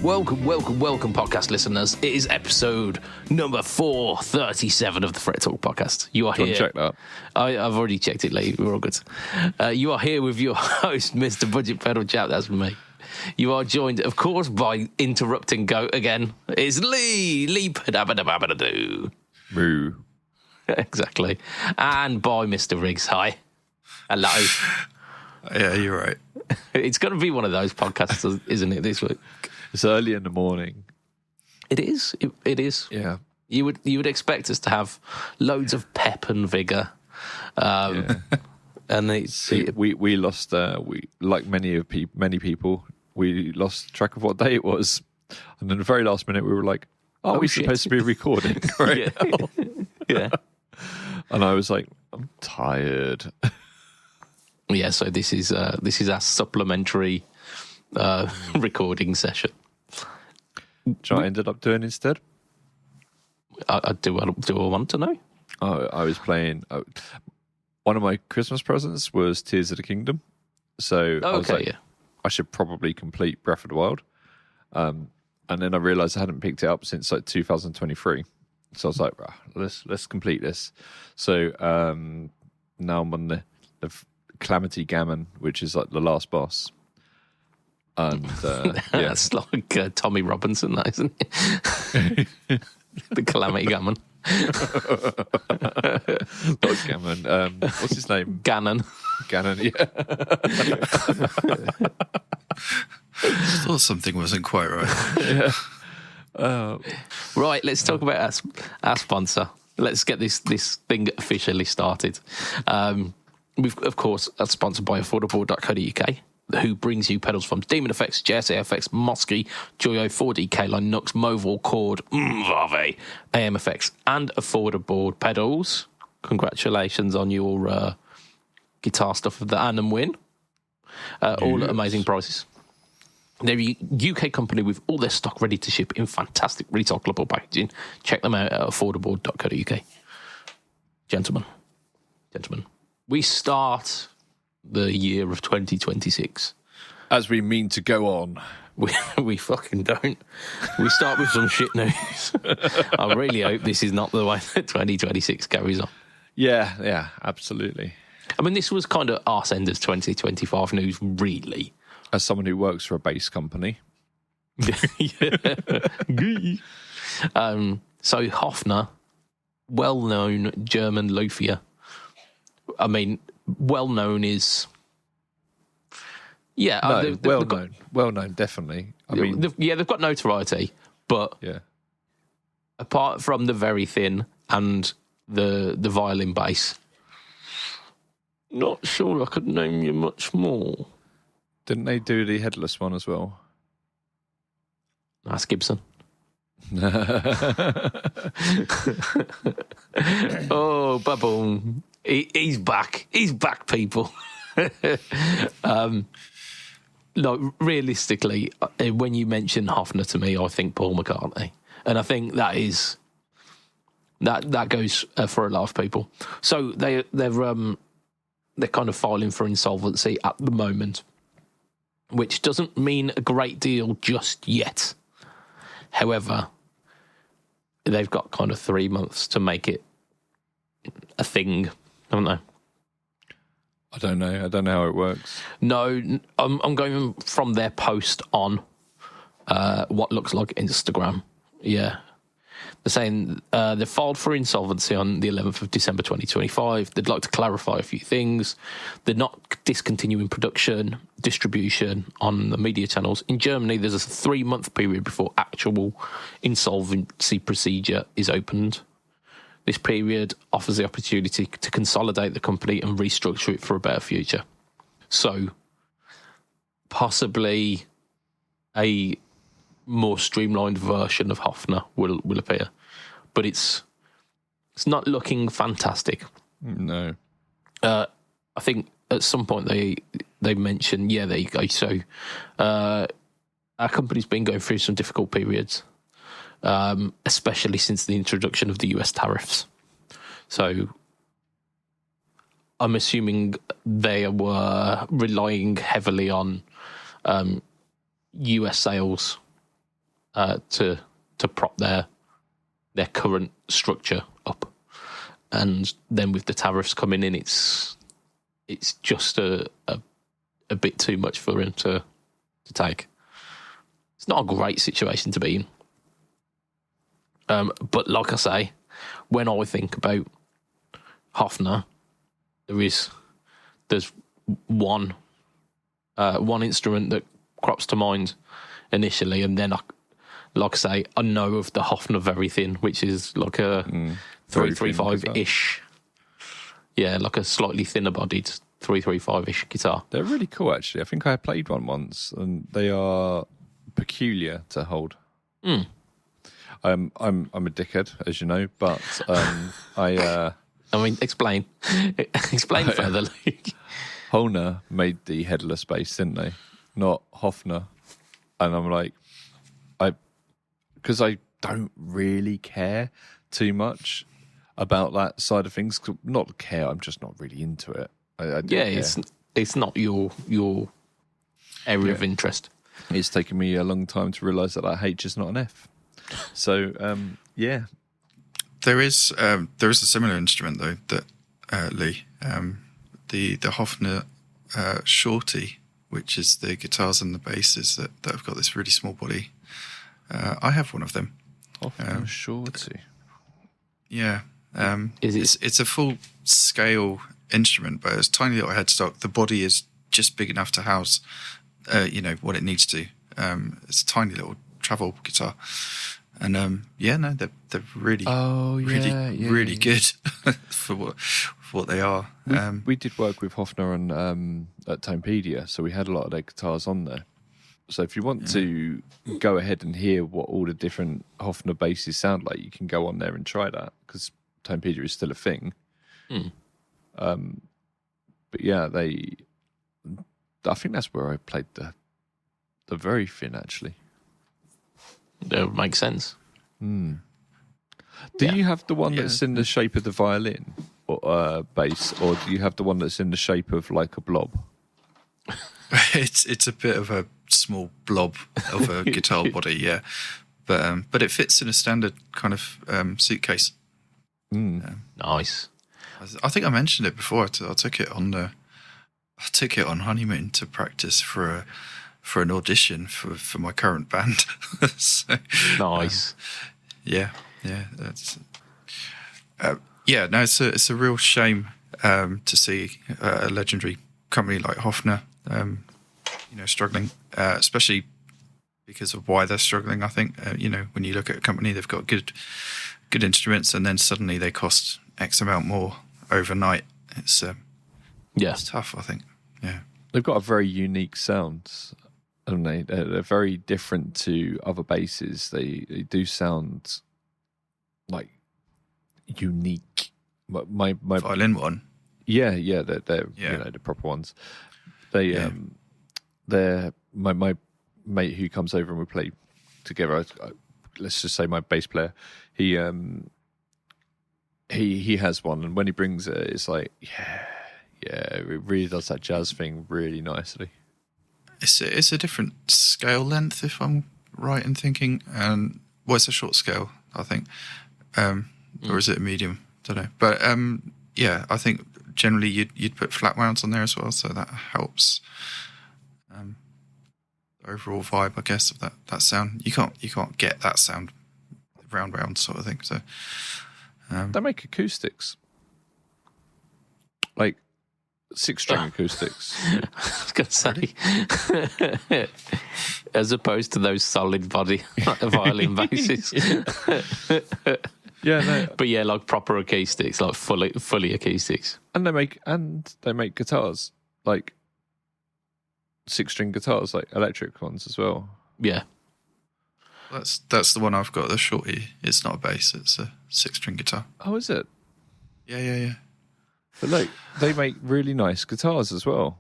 Welcome, podcast listeners. It is episode number 437 of the Fret Talk podcast. You are here. Check that. I've already checked it, Lee. We're all good. You are here with your host, Mr. BudgetPedalChap. That's me. You are joined, of course, by interrupting goat again. It's Lee Padabadababadoo. Moo. Exactly. And by Mr. Riggs. Hi. Hello. Yeah, you're right. It's going to be one of those podcasts, isn't it, this week? It's early in the morning. It is. It is. Yeah. You would expect us to have loads of pep and vigour. And we lost. We like many people. We lost track of what day it was, and then the very last minute we were like, "Oh, we're supposed to be recording right now." Yeah. And I was like, "I'm tired." Yeah. So this is our supplementary recording session. Do you know what I ended up doing instead? Do I want to know? I was playing. One of my Christmas presents was Tears of the Kingdom, so I was like, I should probably complete Breath of the Wild. And then I realised I hadn't picked it up since like 2023, so I was like, let's complete this. So now I'm on the Calamity Gammon, which is like the last boss. And that's like Tommy Robinson, that isn't it? The Calamity Gammon. Not Gammon. What's his name? Gannon. Yeah. Thought something wasn't quite right. Yeah. Right, let's talk about our sponsor. Let's get this thing officially started. We've, of course, sponsored by affordable.co.uk, who brings you pedals from Demon Effects, JSA FX, Mosky, Joyo, 4D, K-Line, Nux, Movil, Chord, Vave, AM Effects, and Affordable pedals. Congratulations on your guitar stuff of the Annam win. All at amazing prices. They're a UK company with all their stock ready to ship in fantastic recyclable packaging. Check them out at affordable.co.uk. Gentlemen, we start the year of 2026 As we mean to go on. We fucking don't. We start with some shit news. I really hope this is not the way that 2026 carries on. Yeah, absolutely. I mean, this was kind of arse end of 2025 news, really. As someone who works for a bass company. So Hofner, well-known German luthier. I mean, well-known is... Yeah. No, well-known, definitely. I mean... they've got notoriety, but apart from the very thin and the violin bass, not sure I could name you much more. Didn't they do the headless one as well? That's Gibson. Oh, ba-boom. He's back. He's back, people. No, realistically, when you mention Hofner to me, I think Paul McCartney. And I think that goes for a lot of people. So they're kind of filing for insolvency at the moment, which doesn't mean a great deal just yet. However, they've got kind of 3 months to make it a thing, haven't they? I don't know how it works. No, I'm going from their post on what looks like Instagram. Yeah. They're saying they filed for insolvency on the 11th of December 2025. They'd like to clarify a few things. They're not discontinuing production, distribution on the media channels. In Germany, there's a 3-month period before actual insolvency procedure is opened. This period offers the opportunity to consolidate the company and restructure it for a better future. So, possibly a more streamlined version of Hofner will appear, but it's not looking fantastic. No, I think at some point they mentioned, there you go. So our company's been going through some difficult periods, especially since the introduction of the US tariffs. So I'm assuming they were relying heavily on US sales to prop their current structure up, and then with the tariffs coming in, it's just a bit too much for him to take. It's not a great situation to be in. But like I say, when I think about Hofner, there's one instrument that crops to mind initially, and then like I say, I know of the Hofner Very Thin, which is like a 335-ish. Yeah, like a slightly thinner bodied 335-ish guitar. They're really cool, actually. I think I played one once, and they are peculiar to hold. Mm. I'm a dickhead, as you know, but I mean, explain further. Holner made the headless bass, didn't they? Not Hofner. And I'm like, because I don't really care too much about that side of things. Not care, I'm just not really into it. I care. It's not your area of interest. It's taken me a long time to realise that H is not an F. So yeah, there is a similar instrument though that Lee, the Hofner Shorty, which is the guitars and the basses that have got this really small body. I have one of them. Hofner Shorty. Yeah, is it's a full scale instrument, but it's a tiny little headstock. The body is just big enough to house, what it needs to. It's a tiny little travel guitar. And they're really, really good for what they are. We did work with Hofner and at Timepedia, so we had a lot of their guitars on there. So if you want to go ahead and hear what all the different Hofner basses sound like, you can go on there and try that, because Timepedia is still a thing. Mm. But yeah, I think that's where I played the Very Thin, actually. That would make sense. Do you have the one that's in the shape of the violin or bass, or do you have the one that's in the shape of like a blob? It's a bit of a small blob of a guitar body, yeah, but it fits in a standard kind of suitcase. Nice. I think I mentioned it before. I took it on honeymoon to practice for an audition for my current band. So, nice. That's it's a real shame to see a legendary company like Hofner struggling, especially because of why they're struggling. I think when you look at a company, they've got good instruments, and then suddenly they cost X amount more overnight. It's tough, I think. Yeah, they've got a very unique sound. Don't they? They're very different to other basses. They do sound like unique. My violin one. Yeah, they're the proper ones. They're my mate who comes over and we play together. Let's just say my bass player. He has one, and when he brings it, it's like it really does that jazz thing really nicely. It's a different scale length, if I'm right in thinking, and it's a short scale, I think, or is it a medium? Don't know, but I think generally you'd put flat wounds on there as well, so that helps the overall vibe, I guess, of that sound. You can't get that sound round sort of thing. So they make acoustics, like 6-string acoustics. I was going to say, as opposed to those solid body violin basses. But like proper acoustics, like fully acoustics. And they make guitars, like 6-string guitars, like electric ones as well. Yeah. That's the one I've got, the Shorty. It's not a bass, it's a 6-string guitar. Oh, is it? Yeah. But look, they make really nice guitars as well.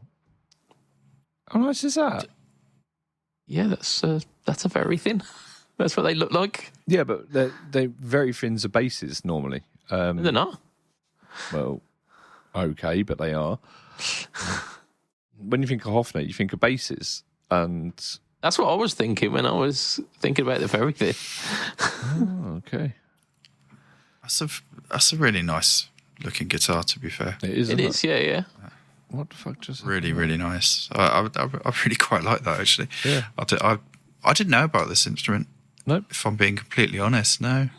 How nice is that? Yeah, that's a Very Thin. That's what they look like. Yeah, but they're Very Thins are basses normally. They're not. Well, okay, but they are. When you think of Hofner, you think of basses, and That's what I was thinking when I was thinking about the very thing. Oh, okay. That's a really nice looking guitar, to be fair. It is. It is, yeah. What the fuck just Really, really nice. I really quite like that, actually. Yeah. I didn't know about this instrument. Nope. If I'm being completely honest, no.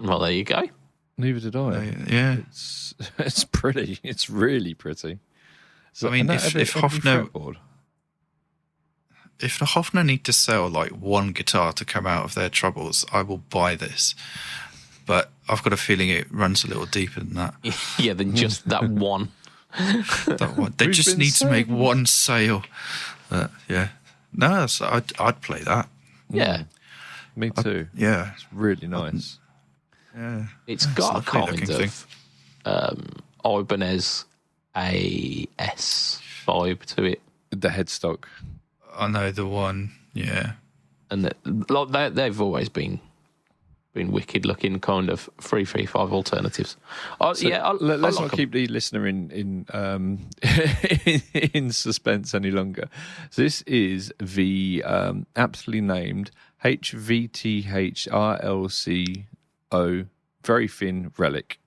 Well, there you go. Neither did I. Yeah. It's pretty. It's really pretty. So, I mean, if Hofner... fretboard? If the Hofner need to sell like one guitar to come out of their troubles, I will buy this. But I've got a feeling it runs a little deeper than that. Yeah, than just that one. That one. They just need to make one sale. Yeah. No, I'd play that. Yeah. Me too. Yeah. It's really nice. Yeah. It's got a lovely kind looking of Ibanez AS vibe to it. The headstock. I know the one. Yeah. And they've always been wicked looking kind of 335 alternatives. Let's like not keep the listener in in suspense any longer. So this is the aptly named HVTHRLCO very thin relic.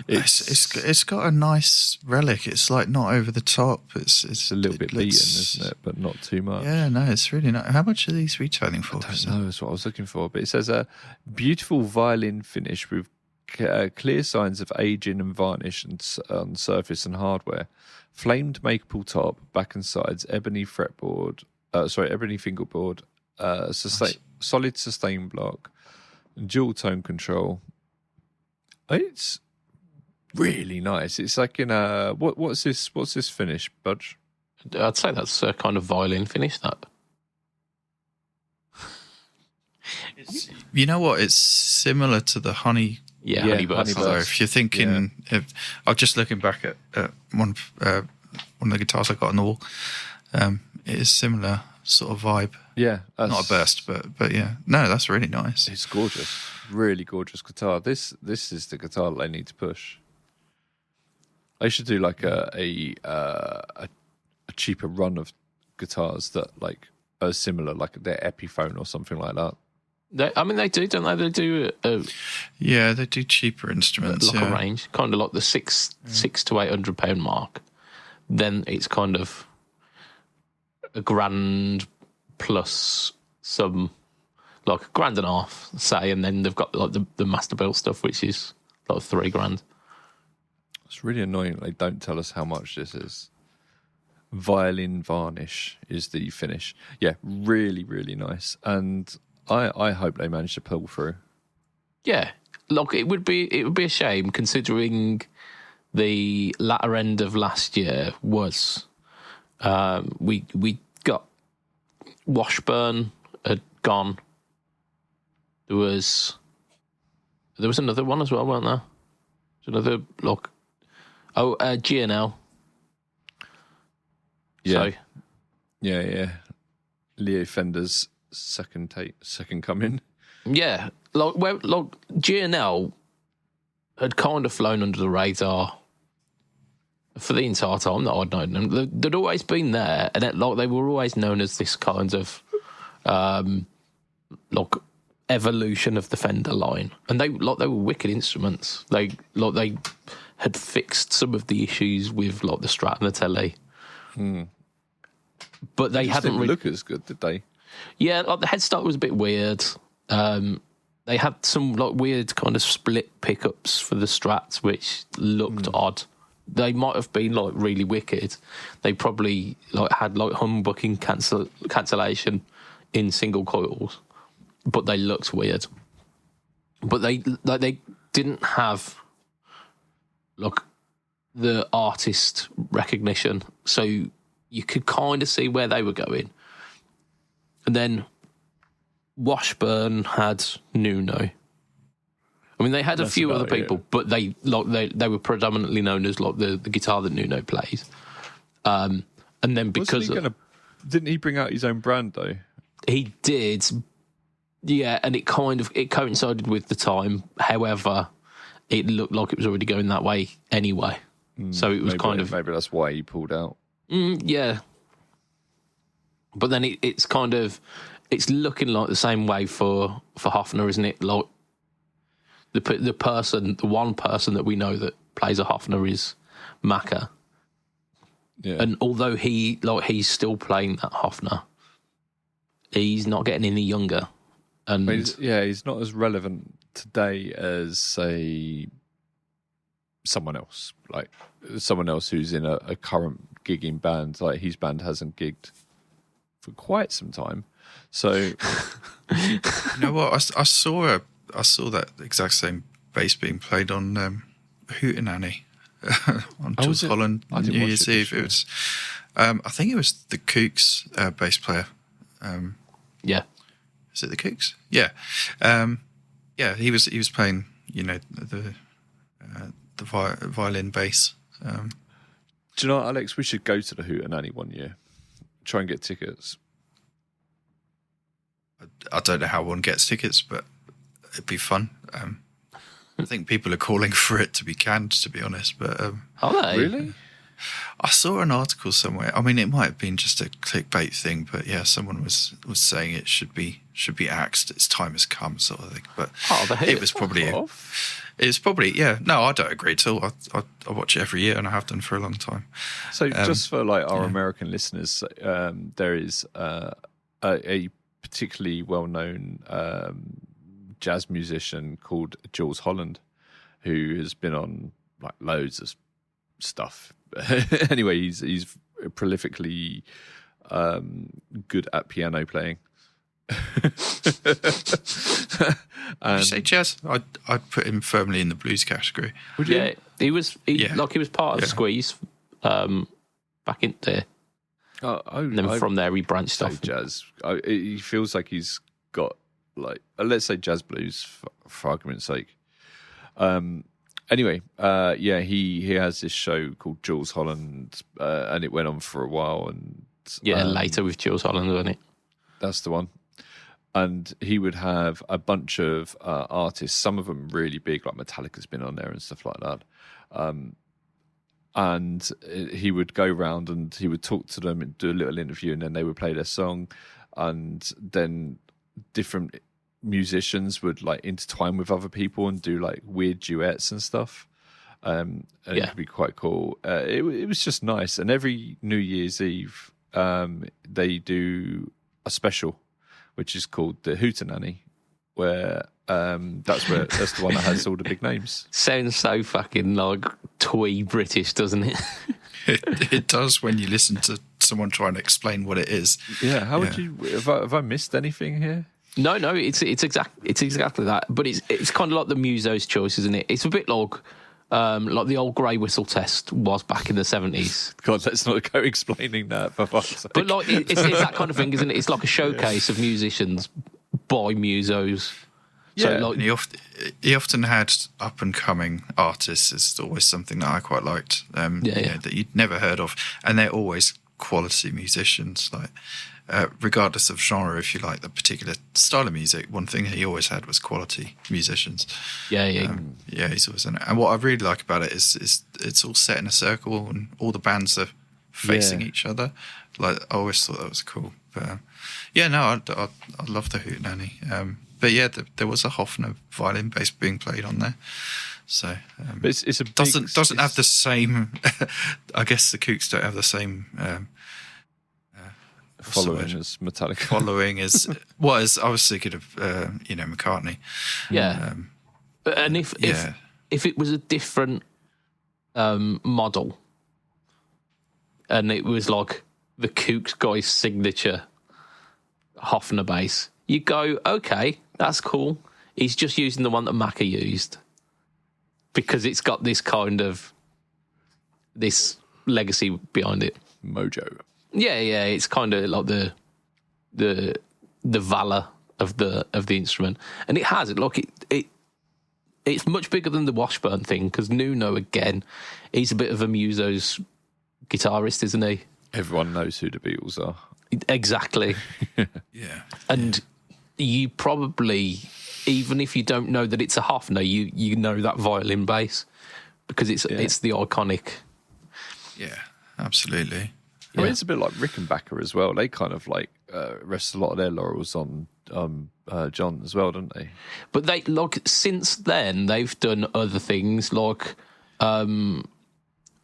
It's got a nice relic. It's like not over the top. It's a little bit beaten, isn't it? But not too much. Yeah, no, it's really nice. How much are these retailing for? I don't know. That's what I was looking for. But it says a beautiful violin finish with clear signs of aging and varnish on surface and hardware. Flamed maple top, back and sides, ebony fretboard. Ebony fingerboard. Solid sustain block, dual tone control. It's really nice. It's like in a what's this finish, Budge? I'd say that's a kind of violin finish. That. You know what? It's similar to the honey. Yeah, Honeyburst. So if you're thinking, I'm just looking back at one of the guitars I got on the wall. It is similar sort of vibe. Yeah, not a burst, but yeah. No, that's really nice. It's gorgeous, really gorgeous guitar. This is the guitar that they need to push. They should do like a cheaper run of guitars that like are similar, like their Epiphone or something like that. They do, don't they? They do. Yeah, they do cheaper instruments. Like a range, kind of like the six to £800 mark. Then it's kind of $1,000 plus some, like $1,500, say, and then they've got like the master built stuff, which is like $3,000. It's really annoying. They don't tell us how much this is. Violin varnish is the finish. Yeah, really, really nice. And I hope they manage to pull through. Yeah, look, it would be a shame considering the latter end of last year was we got Washburn had gone. There was another one as well, weren't there? Another G&L. Yeah. So, yeah. Leo Fender's second coming. Yeah, G&L had kind of flown under the radar for the entire time that I'd known them. They'd always been there, and they were always known as this kind of evolution of the Fender line. And they were wicked instruments. They had fixed some of the issues with the Strat and the Tele. But they hadn't really look as good, did they? Yeah, the headstock was a bit weird. They had some weird kind of split pickups for the Strats, which looked odd. They might have been really wicked. They probably had humbucking cancellation in single coils, but they looked weird. But they didn't have the artist recognition, so you could kind of see where they were going. And then Washburn had Nuno. I mean, they had a few other people, but they were predominantly known as the guitar that Nuno plays. And then because didn't he bring out his own brand though? He did, yeah, and it coincided with the time. However, it looked like it was already going that way anyway. So it was maybe that's why he pulled out. Yeah. But then it's kind of, it's looking like the same way for Hofner, isn't it? Like the one person that we know that plays a Hofner is Maka. Yeah. And although he's still playing that Hofner, he's not getting any younger. And he's not as relevant today as, say, someone else. Like someone else who's in a current gigging band. Like his band hasn't gigged for quite some time. So you know what? I saw that exact same bass being played on Hootenanny on Jules Holland on New Year's Eve. It was, I think it was the Kooks bass player. Yeah, is it the Kooks? Yeah, yeah. He was playing, you know, the violin bass. Do you know what, Alex? We should go to the Hootenanny one year. Try and get tickets. I don't know how one gets tickets, but it'd be fun. I think people are calling for it to be canned, to be honest. But are they really? I saw an article somewhere. I mean, it might have been just a clickbait thing, but yeah, someone was saying it should be axed. Its time has come, sort of thing. But it was probably. It's probably, yeah. No, I don't agree at all. I watch it every year, and I have done for a long time. So, just for like our American listeners, there is a particularly well-known jazz musician called Jules Holland, who has been on like loads of stuff. Anyway, he's prolifically good at piano playing. Would you say jazz? I'd put him firmly in the blues category. Would you? Yeah, he was part of Squeeze back in there. And then from there he branched off. Jazz. He feels like he's got like, let's say jazz blues for argument's sake. Anyway, he has this show called Jules Holland, and it went on for a while. And later with Jules Holland, wasn't it? That's the one. And he would have a bunch of artists, some of them really big, like Metallica's been on there and stuff like that. And he would go round and he would talk to them and do a little interview, and then they would play their song. And then different musicians would like intertwine with other people and do like weird duets and stuff. And it could be quite cool. It was just nice. And every New Year's Eve, they do a special, which is called the Hootenanny, where that's the one that has all the big names. Sounds so fucking like twee British, doesn't it? It does when you listen to someone trying to explain what it is. Yeah, how would you? Have I missed anything here? No, it's exactly that. But it's kind of like the Muso's choice, isn't it? It's a bit like the old grey whistle test was back in the 70s. God, let's not go explaining that for fuck's sake. But like, it's that kind of thing, isn't it? It's like a showcase of musicians by Musos. Yeah, so he often had up and coming artists. It's always something that I quite liked. That you'd never heard of, and they're always quality musicians. Like regardless of genre, if you like the particular style of music, one thing he always had was quality musicians. He's always in it. And what I really like about it is it's all set in a circle and all the bands are facing each other. Like I always thought that was cool. But I love the Hootenanny. But yeah, there was a Hofner violin bass being played on there. So but it's a doesn't have the same. I guess the Kooks don't have the same following as Metallica. Following as I was thinking of McCartney. Yeah, and if it was a different model, and it was like the Kooks guy's signature Hofner bass, you go, okay, that's cool. He's just using the one that Macca used because it's got this kind of this legacy behind it. Mojo. Yeah, it's kind of like the valor of the instrument, and it has it. Like it's much bigger than the Washburn thing because Nuno again, he's a bit of a Muso's guitarist, isn't he? Everyone knows who the Beatles are. Exactly. Yeah, and you probably, even if you don't know that it's a Hofner, you know that violin bass because it's the iconic. Yeah, absolutely. I mean, it's a bit like Rickenbacker as well. They kind of like rest a lot of their laurels on John as well, don't they? But they since then they've done other things like Paul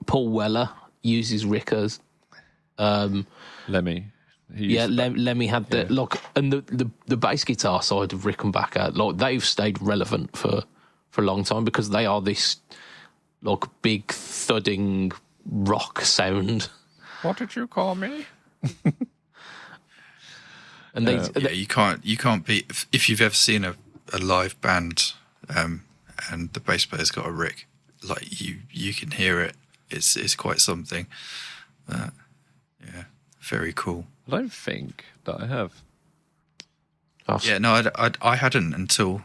Weller uses Rickers. Lemmy. Lemmy had the and the bass guitar side of Rickenbacker. They've stayed relevant for a long time because they are this big thudding rock sound. What did you call me? And you can't be if you've ever seen a live band and the bass player's got a rick, you can hear it. It's quite something. Very cool. I don't think that I have. Yeah, no, I hadn't until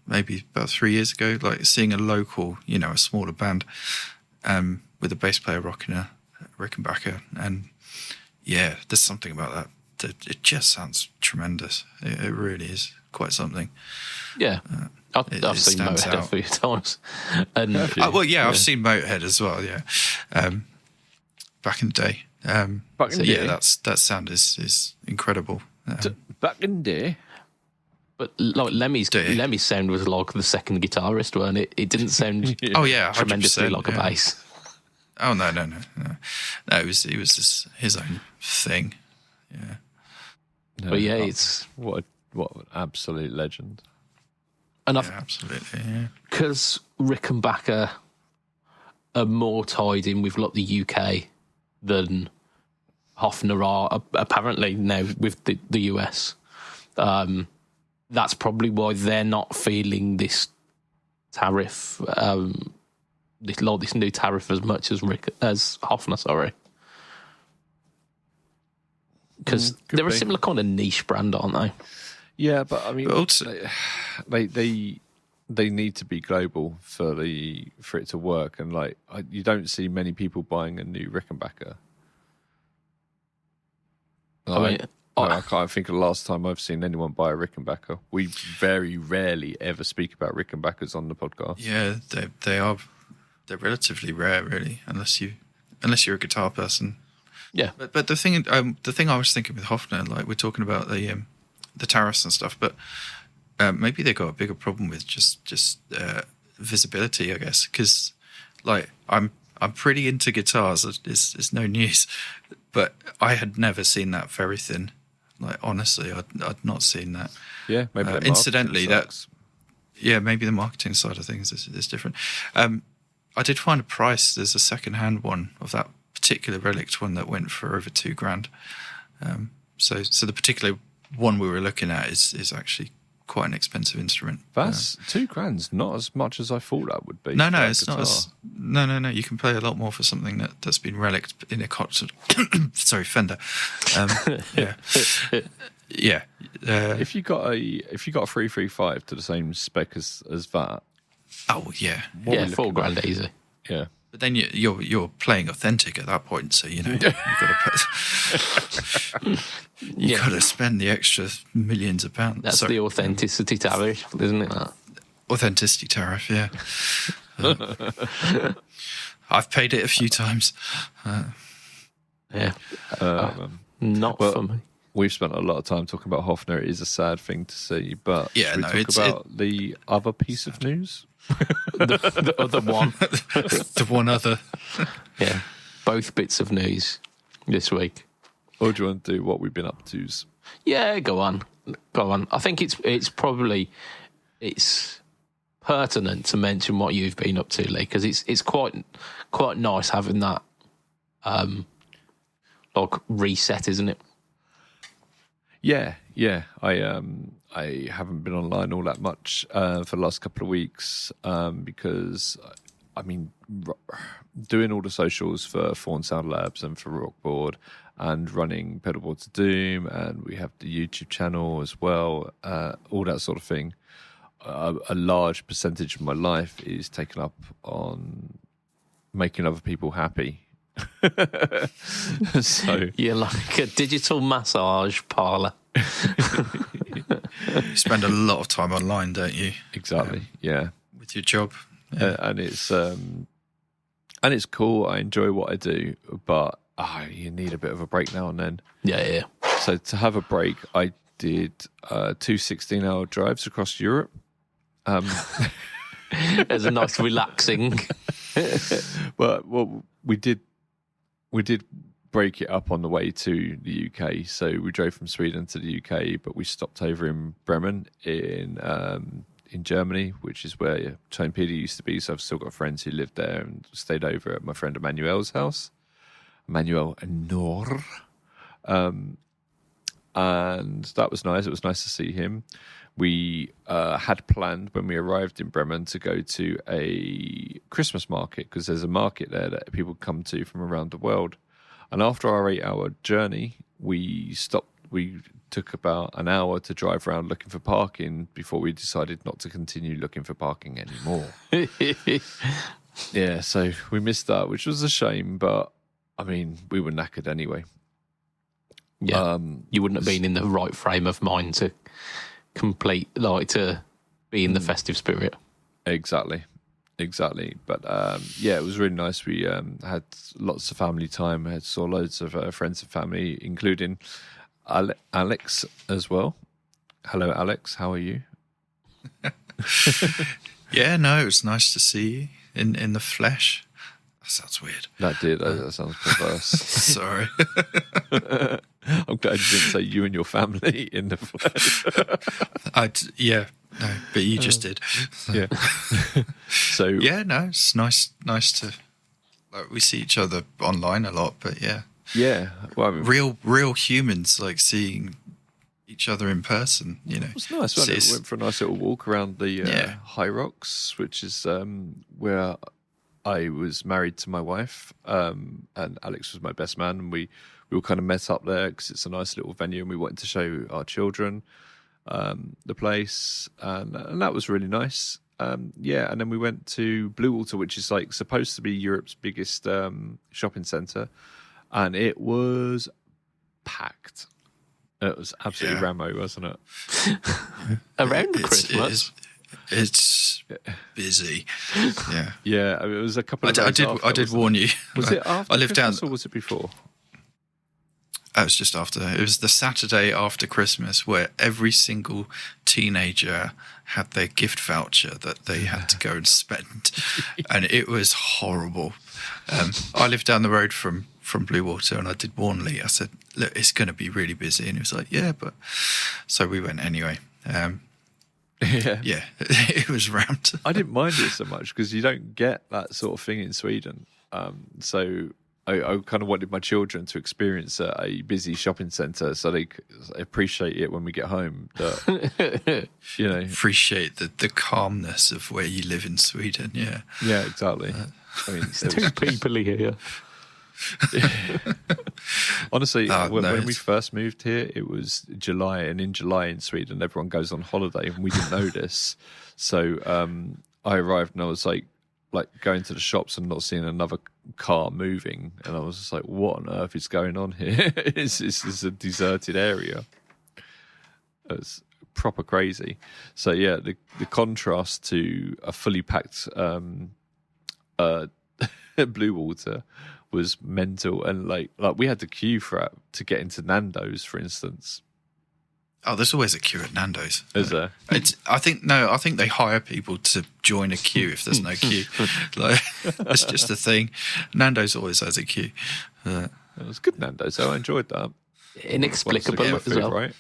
maybe about 3 years ago. Like seeing a local, a smaller band with a bass player rocking a Rickenbacker, and there's something about that. It just sounds tremendous. It really is quite something. Yeah, I've seen Motorhead a few times. And I've seen Motorhead as well. Yeah, back in the day. That sound is incredible. Back in the day. But Lemmy's sound was like the second guitarist, weren't it? It didn't sound tremendously like a bass. Oh no! It was just his own thing. Yeah. No, but it's what an absolute legend. And absolutely, yeah. Because Rickenbacker are more tied in with the UK than Hofner are apparently now with the US. That's probably why they're not feeling this tariff, this new tariff as much as Hofner. Sorry, because they're a similar kind of niche brand, aren't they? Yeah, but I mean, they need to be global for it to work, and you don't see many people buying a new Rickenbacker. I can't think of the last time I've seen anyone buy a Rickenbacker. We very rarely ever speak about Rickenbackers on the podcast. Yeah, they're relatively rare, really, unless you're a guitar person. Yeah, but the thing I was thinking with Hofner, we're talking about the tariffs and stuff, but maybe they got a bigger problem with just visibility, I guess, because I'm pretty into guitars. It's no news, but I had never seen that very thin. Honestly, I'd not seen that. Yeah, maybe incidentally, maybe the marketing side of things is different. I did find a price. There's a second-hand one of that particular Relict one that went for over $2,000. So the particular one we were looking at is actually quite an expensive instrument. That's $2,000, not as much as I thought that would be. No, it's not. No. You can pay a lot more for something that's been relicked in a Fender. Yeah. If you got a 335 to the same spec as that. Oh yeah, $4,000 easy. Yeah. But then you're playing authentic at that point, so you've got to got to spend the extra millions of pounds. That's the authenticity tariff, isn't it? That authenticity tariff, yeah. I've paid it a few times. Not for me. We've spent a lot of time talking about Hofner. It is a sad thing to see, but should we talk about the other piece of news? the other one. The one other. Yeah. Both bits of news this week. Or do you want to do what we've been up to? Yeah, go on. I think it's probably pertinent to mention what you've been up to, Lee, because it's quite nice having that reset, isn't it? Yeah. I haven't been online all that much for the last couple of weeks because, doing all the socials for Fawn Sound Labs and for Rockboard and running Pedalboard to Doom, and we have the YouTube channel as well, all that sort of thing. A large percentage of my life is taken up on making other people happy. So you're like a digital massage parlour. You spend a lot of time online, don't you? Exactly. Yeah. With your job, yeah. And it's cool. I enjoy what I do, but you need a bit of a break now and then. Yeah. So to have a break, I did 2 16-hour drives across Europe. It's a nice relaxing. Well, we did break it up on the way to the UK. So we drove from Sweden to the UK, but we stopped over in Bremen in Germany, which is where Champede used to be. So I've still got friends who lived there and stayed over at my friend Emmanuel's house. Emmanuel Nor. And that was nice. It was nice to see him. We had planned when we arrived in Bremen to go to a Christmas market, because there's a market there that people come to from around the world. And after our 8-hour journey, we stopped. We took about an hour to drive around looking for parking before we decided not to continue looking for parking anymore. Yeah, so we missed that, which was a shame, but I mean, we were knackered anyway. Yeah, you wouldn't have been in the right frame of mind to to be in the festive spirit. Exactly. But yeah, it was really nice. We had lots of family time. I saw loads of friends and family, including Alex as well. Hello, Alex. How are you? Yeah, no, it was nice to see you in the flesh. That sounds weird. That sounds perverse. Sorry. I'm glad you didn't say you and your family in the flesh. No, but you just did. Yeah. So yeah, no, it's nice to. Like, we see each other online a lot, but yeah. Yeah, well, I mean, real humans, like seeing each other in person. You know, it was nice. We went for a nice little walk around the High Rocks, which is where I was married to my wife, and Alex was my best man, and we all kind of met up there because it's a nice little venue, and we wanted to show our children the place, and that was really nice. And then we went to Bluewater, which is like supposed to be Europe's biggest shopping centre, and it was packed. It was absolutely ramo, wasn't it? Around Christmas, it's busy. Yeah, yeah. I mean, it was a couple of days after, I did warn you. Was it after I lived Christmas down, or was it before? It was just after. It was the Saturday after Christmas, where every single teenager had their gift voucher that they had to go and spend, and it was horrible. I lived down the road from Bluewater, and I did warn Lee. I said, "Look, it's going to be really busy," and he was like, "Yeah, but." So we went anyway. Yeah, it was rammed. I didn't mind it so much because you don't get that sort of thing in Sweden. So I kind of wanted my children to experience a busy shopping centre so they appreciate it when we get home. That, you know, appreciate the calmness of where you live in Sweden. Yeah, yeah, exactly. I mean, it's too peoply here. Honestly, when we first moved here, it was July, and in July in Sweden, everyone goes on holiday, and we didn't know this. So I arrived, and I was like going to the shops and not seeing another car moving, and I was just like, "What on earth is going on here? This is a deserted area." It's proper crazy. So yeah, the contrast to a fully packed Bluewater was mental, and like we had to queue to get into Nando's, for instance. Oh, there's always a queue at Nando's. Is there? I think they hire people to join a queue if there's no queue. Like, that's just a thing. Nando's always has a queue. It was good Nando's, so I enjoyed that. Inexplicable as well, right?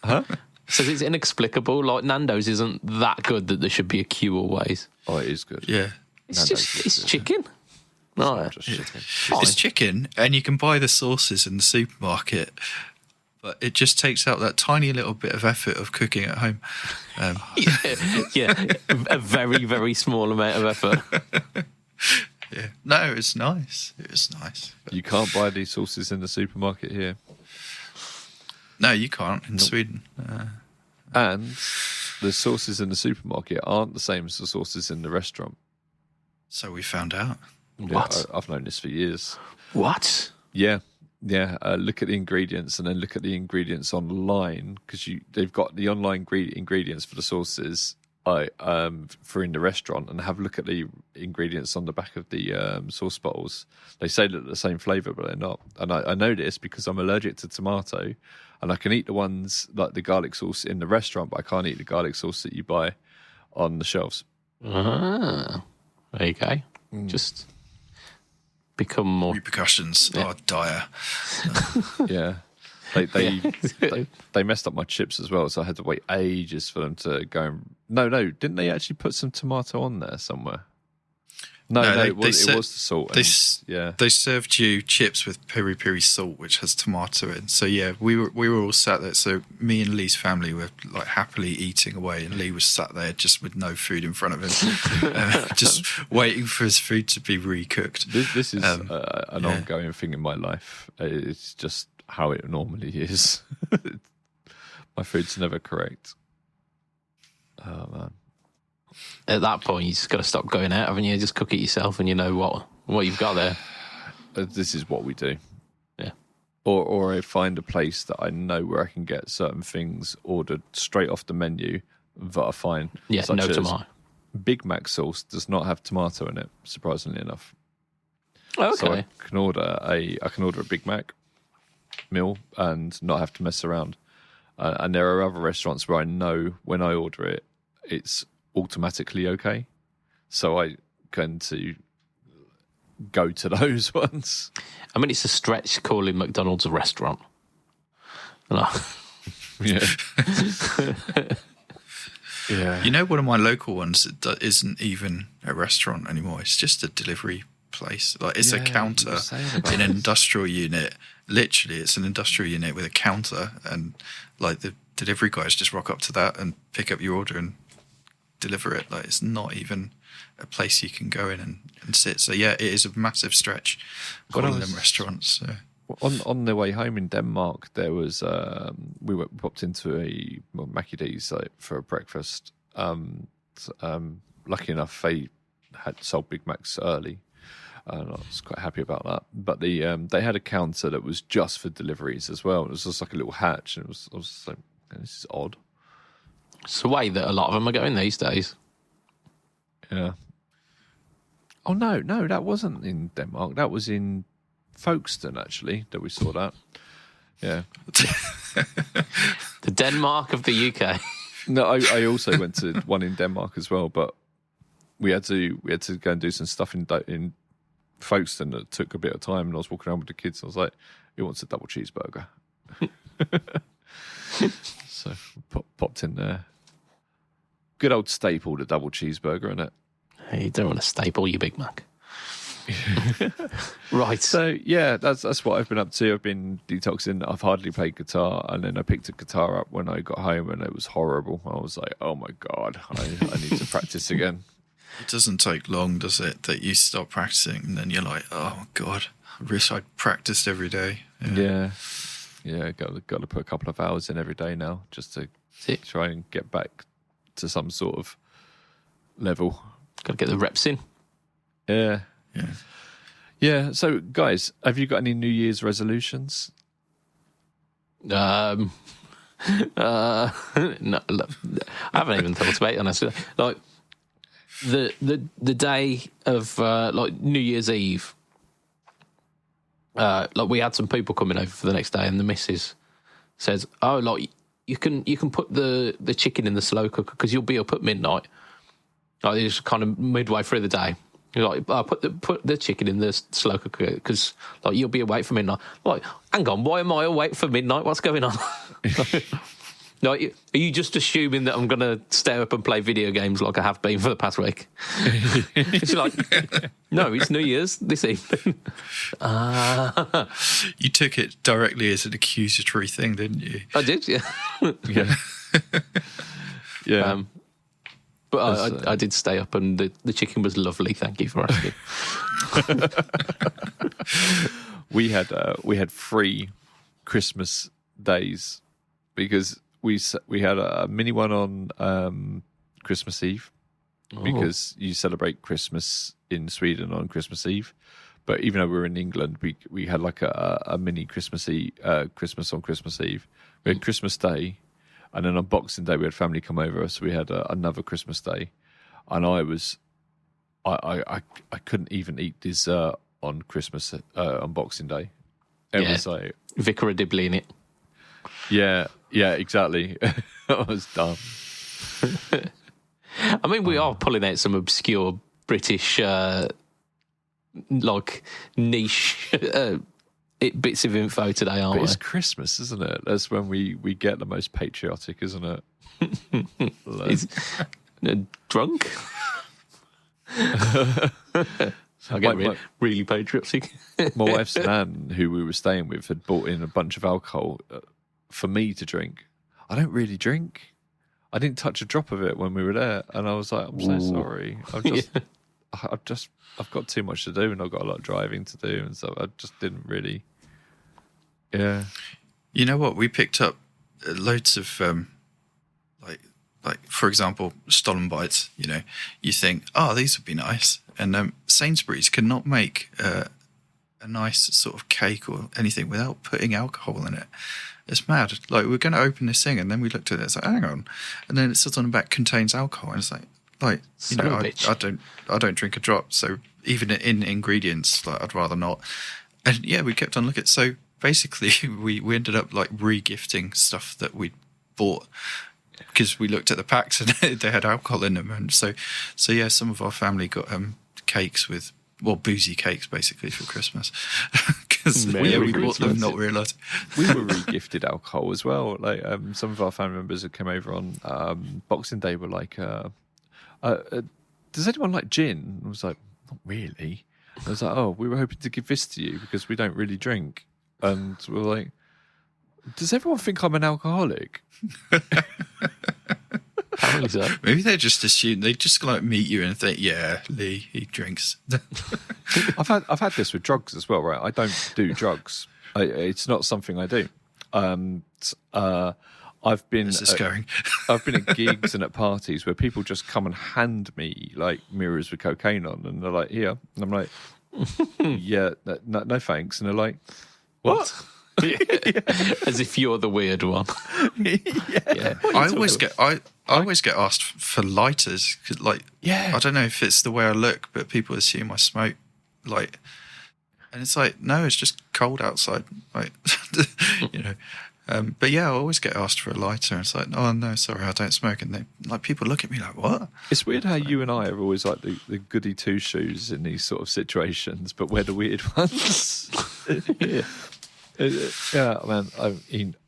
Huh? So it's inexplicable. Like, Nando's isn't that good that there should be a queue always. Oh, it is good. Yeah, it's chicken. No, it's chicken, and you can buy the sauces in the supermarket. But it just takes out that tiny little bit of effort of cooking at home. Yeah, a very, very small amount of effort. Yeah, no, it was nice. It was nice. You can't buy these sauces in the supermarket here. No, you can't in Sweden. And the sauces in the supermarket aren't the same as the sauces in the restaurant. So we found out. What? Yeah, I've known this for years. What? Yeah. Yeah, look at the ingredients and then look at the ingredients online, because they've got the online ingredients for the sauces, for in the restaurant and have a look at the ingredients on the back of the sauce bottles, they say that they're the same flavour, but they're not. And I know this because I'm allergic to tomato, and I can eat the ones like the garlic sauce in the restaurant, but I can't eat the garlic sauce that you buy on the shelves. Ah, there you go. Just become more repercussions are dire. Yeah. They messed up my chips as well, so I had to wait ages for them to go. No, didn't they actually put some tomato on there somewhere? No, it was the salt. They served you chips with peri peri salt, which has tomato in. So yeah, we were all sat there. So me and Lee's family were like happily eating away, and Lee was sat there just with no food in front of him, just waiting for his food to be recooked. This is an ongoing thing in my life. It's just how it normally is. My food's never correct. Oh man. At that point, you just got to stop going out, haven't you? Just cook it yourself, and you know what you've got there. This is what we do. Yeah. Or I find a place that I know where I can get certain things ordered straight off the menu that are fine. Yeah, no tomato. Big Mac sauce does not have tomato in it, surprisingly enough. Okay. So I can order a Big Mac meal and not have to mess around. And there are other restaurants where I know when I order it, it's automatically okay. So I tend to go to those ones. I mean, it's a stretch calling McDonald's a restaurant. Yeah. Yeah. You know, one of my local ones that isn't even a restaurant anymore. It's just a delivery place. Like it's a counter in an industrial unit. Literally, it's an industrial unit with a counter, and like the delivery guys just rock up to that and pick up your order and deliver it. Like it's not even a place you can go in and sit. So yeah, it is a massive stretch calling them restaurants. So. On the way home in Denmark, there was we popped into a Mackie D's for a breakfast. Lucky enough, they had sold Big Macs early, and I was quite happy about that. But they had a counter that was just for deliveries as well. It was just like a little hatch, and I was like, this is odd. It's the way that a lot of them are going these days. Yeah. Oh no, that wasn't in Denmark. That was in Folkestone, actually, that we saw that. Yeah. The Denmark of the UK. No, I also went to one in Denmark as well, but we had to go and do some stuff in Folkestone that took a bit of time, and I was walking around with the kids, and I was like, who wants a double cheeseburger? So popped in there. Good old staple, the double cheeseburger, isn't it? Hey, you don't want to staple your Big Mac. Right. So yeah, that's what I've been up to. I've been detoxing. I've hardly played guitar, and then I picked a guitar up when I got home, and it was horrible. I was like, oh my God, I need to practice again. It doesn't take long, does it, that you stop practicing, and then you're like, oh God, I wish I'd practiced every day. Yeah, got to put a couple of hours in every day now just to try and get back to some sort of level. Got to get the reps in. Yeah. So, guys, have you got any New Year's resolutions? No, I haven't even thought about it, honestly. Like the day of like New Year's Eve. Like we had some people coming over for the next day, and the missus says, "Oh, like you can put the chicken in the slow cooker because you'll be up at midnight." Like it's kind of midway through the day. You're like, put the chicken in the slow cooker because like you'll be awake for midnight. Like, hang on, why am I awake for midnight? What's going on? Like, are you just assuming that I'm going to stay up and play video games like I have been for the past week? She's like, no, it's New Year's this evening. You took it directly as an accusatory thing, didn't you? I did, yeah. Yeah. Yeah. But I did stay up, and the chicken was lovely. Thank you for asking. We had 3 Christmas days because we had a mini one on Christmas Eve because you celebrate Christmas in Sweden on Christmas Eve. But even though we were in England, we had like a mini Christmas Eve, Christmas on Christmas Eve. We had Christmas Day, And then on Boxing Day, we had family come over, so we had another Christmas Day, and I couldn't even eat dessert on Christmas on Boxing Day. It was like Vicar of Dibley in it. Yeah, exactly. I was dumb. I mean, we are pulling out some obscure British, like niche bits of info today, aren't But we? it's Christmas, isn't it? That's when we get the most patriotic, isn't it? Is drunk? I get really patriotic. My wife's nan, who we were staying with, had bought in a bunch of alcohol for me to drink. I don't really drink. I didn't touch a drop of it when we were there, and I was like, I'm so sorry. I've got too much to do, and I've got a lot of driving to do, and so I just didn't really. Yeah. You know what? We picked up loads of like for example, stollen bites. You know, you think, oh, these would be nice, and Sainsbury's cannot make a nice sort of cake or anything without putting alcohol in it. It's mad. Like, we're going to open this thing, and then we looked at it. It's like, hang on, and then it says on the back contains alcohol, and it's like you know, I don't drink a drop. So even in ingredients, like, I'd rather not. And yeah, we kept on looking. So basically, we ended up like re-gifting stuff that we bought because we looked at the packs and they had alcohol in them. And so yeah, some of our family got cakes with. Well, boozy cakes, basically, for Christmas. Because we bought them, not realising. We were re-gifted alcohol as well. Like, some of our family members that came over on Boxing Day were like, does anyone like gin? I was like, not really. I was like, oh, we were hoping to give this to you because we don't really drink. And we were like, does everyone think I'm an alcoholic? So. Maybe they just assume they just like meet you and think, yeah, Lee, he drinks. I've had this with drugs as well, right? I don't do drugs. It's not something I do. I've been at gigs and at parties where people just come and hand me like mirrors with cocaine on, and they're like, here, and I'm like, yeah, no thanks, and they're like, what? As if you're the weird one. Yeah. I always get asked for lighters because, like, I don't know if it's the way I look, but people assume I smoke. Like, and it's like, no, it's just cold outside. Like, you know. But yeah, I always get asked for a lighter, and it's like, oh no, sorry, I don't smoke. And they, like, people look at me like, what? It's weird how you and I are always like the goody two shoes in these sort of situations, but we're the weird ones. Yeah, man.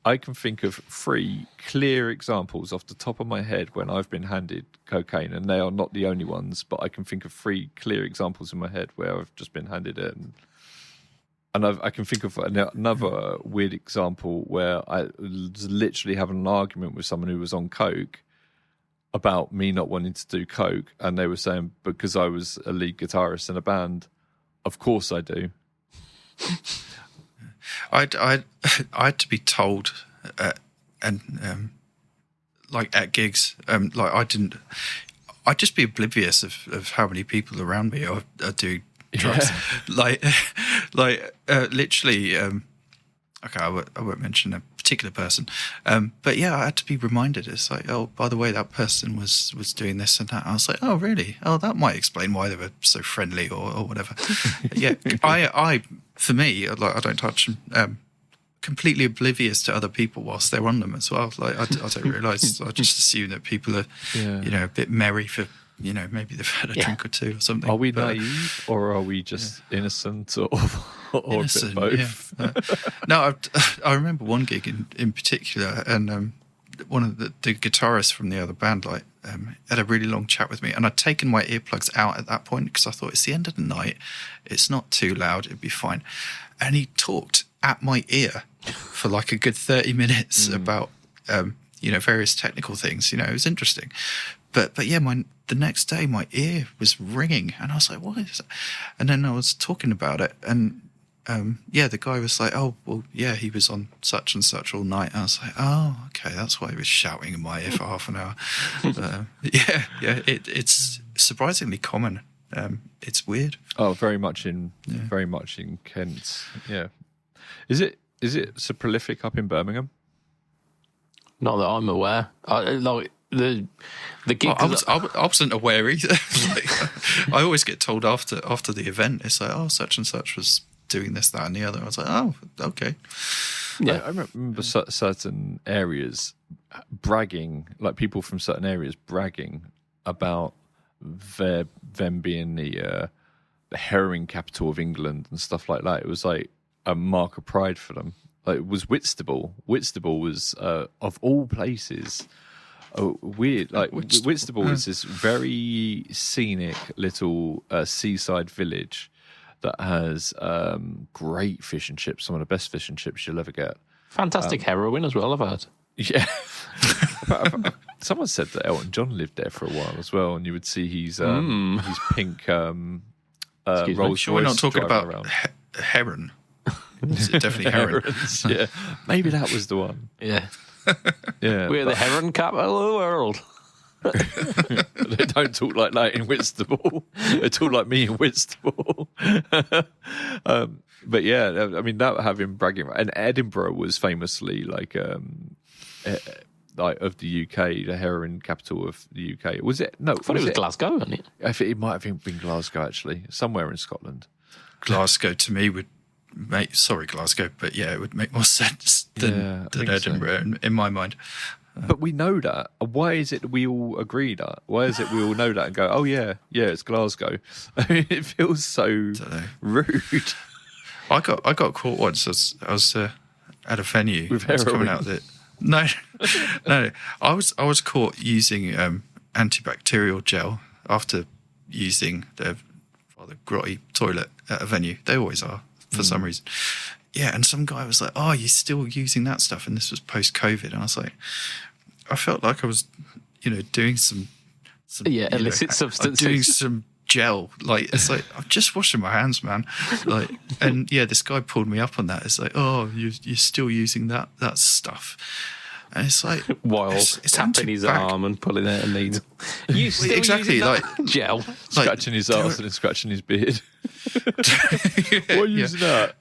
I can think of 3 clear examples off the top of my head when I've been handed cocaine, and they are not the only ones. But I can think of 3 clear examples in my head where I've just been handed it, and I can think of another weird example where I was literally having an argument with someone who was on coke about me not wanting to do coke, and they were saying because I was a lead guitarist in a band, of course I do. I had to be told, and like at gigs, like I'd just be oblivious of how many people around me are doing drugs. Yeah. like literally. Okay, I won't mention a particular person, but yeah, I had to be reminded. It's like, oh, by the way, that person was doing this and that. I was like, oh, really? Oh, that might explain why they were so friendly or whatever. Yeah, I for me, like, I don't touch them. Completely oblivious to other people whilst they're on them as well. Like, I don't realise. I just assume that people are, you know, a bit merry for, you know, maybe they've had a drink or two or something. Are we naive, or are we just innocent, or innocent, a bit both? Yeah. No, I remember one gig in particular, and one of the guitarists from the other band, like, had a really long chat with me, and I'd taken my earplugs out at that point because I thought it's the end of the night, it's not too loud, it'd be fine. And he talked at my ear for like a good 30 minutes about you know, various technical things. You know, it was interesting. But yeah, the next day my ear was ringing, and I was like, what is it? And then I was talking about it, and yeah, the guy was like, oh, well, yeah, he was on such and such all night. And I was like, oh, okay, that's why he was shouting in my ear for half an hour. It's surprisingly common. It's weird. Oh, very much in Kent. Yeah. Is it so prolific up in Birmingham? Not that I'm aware. The gig. I wasn't aware either. Like, I always get told after the event, it's like, oh, such and such was doing this, that, and the other. I was like, oh, okay. Yeah, I remember certain areas bragging, like people from certain areas bragging about them being the heroin capital of England and stuff like that. It was like a mark of pride for them. Like, it was Whitstable. Whitstable was of all places. Weird, like Whitstable is this very scenic little seaside village that has great fish and chips, some of the best fish and chips you'll ever get. Fantastic heroin as well, I've heard. Yeah. Someone said that Elton John lived there for a while as well, and you would see his pink Rolls Royce. Sure, we're not talking about heron. Is it definitely heron? Yeah, maybe that was the one. Yeah. Yeah, We're the heron capital of the world. They don't talk like that in Whitstable. They talk like me in Whitstable. But yeah, I mean, that having bragging, and Edinburgh was famously like of the UK, the heroin capital of the UK. Was it? No, I thought it was Glasgow, wasn't it? I think it might have been Glasgow, actually, somewhere in Scotland. Glasgow to me would make, sorry Glasgow, but yeah, it would make more sense than Edinburgh in my mind. But we know that. Why is it that we all agree that? Why is it we all know that and go, oh yeah, it's Glasgow? I mean, it feels so rude. I got caught once. I was at a venue. With I was heroin? coming out that no. I was caught using antibacterial gel after using the rather grotty toilet at a venue. They always are for some reason. Yeah, and some guy was like, "Oh, you're still using that stuff?" And this was post-COVID, and I was like, I felt like I was, doing some illicit substances, doing some gel. Like, it's like, I'm just washing my hands, man. Like, and yeah, this guy pulled me up on that. It's like, oh, you're still using that stuff. And it's like, while tapping his arm and pulling out a needle. You still exactly using that like gel, scratching his arse and then scratching his beard. Why are you using that?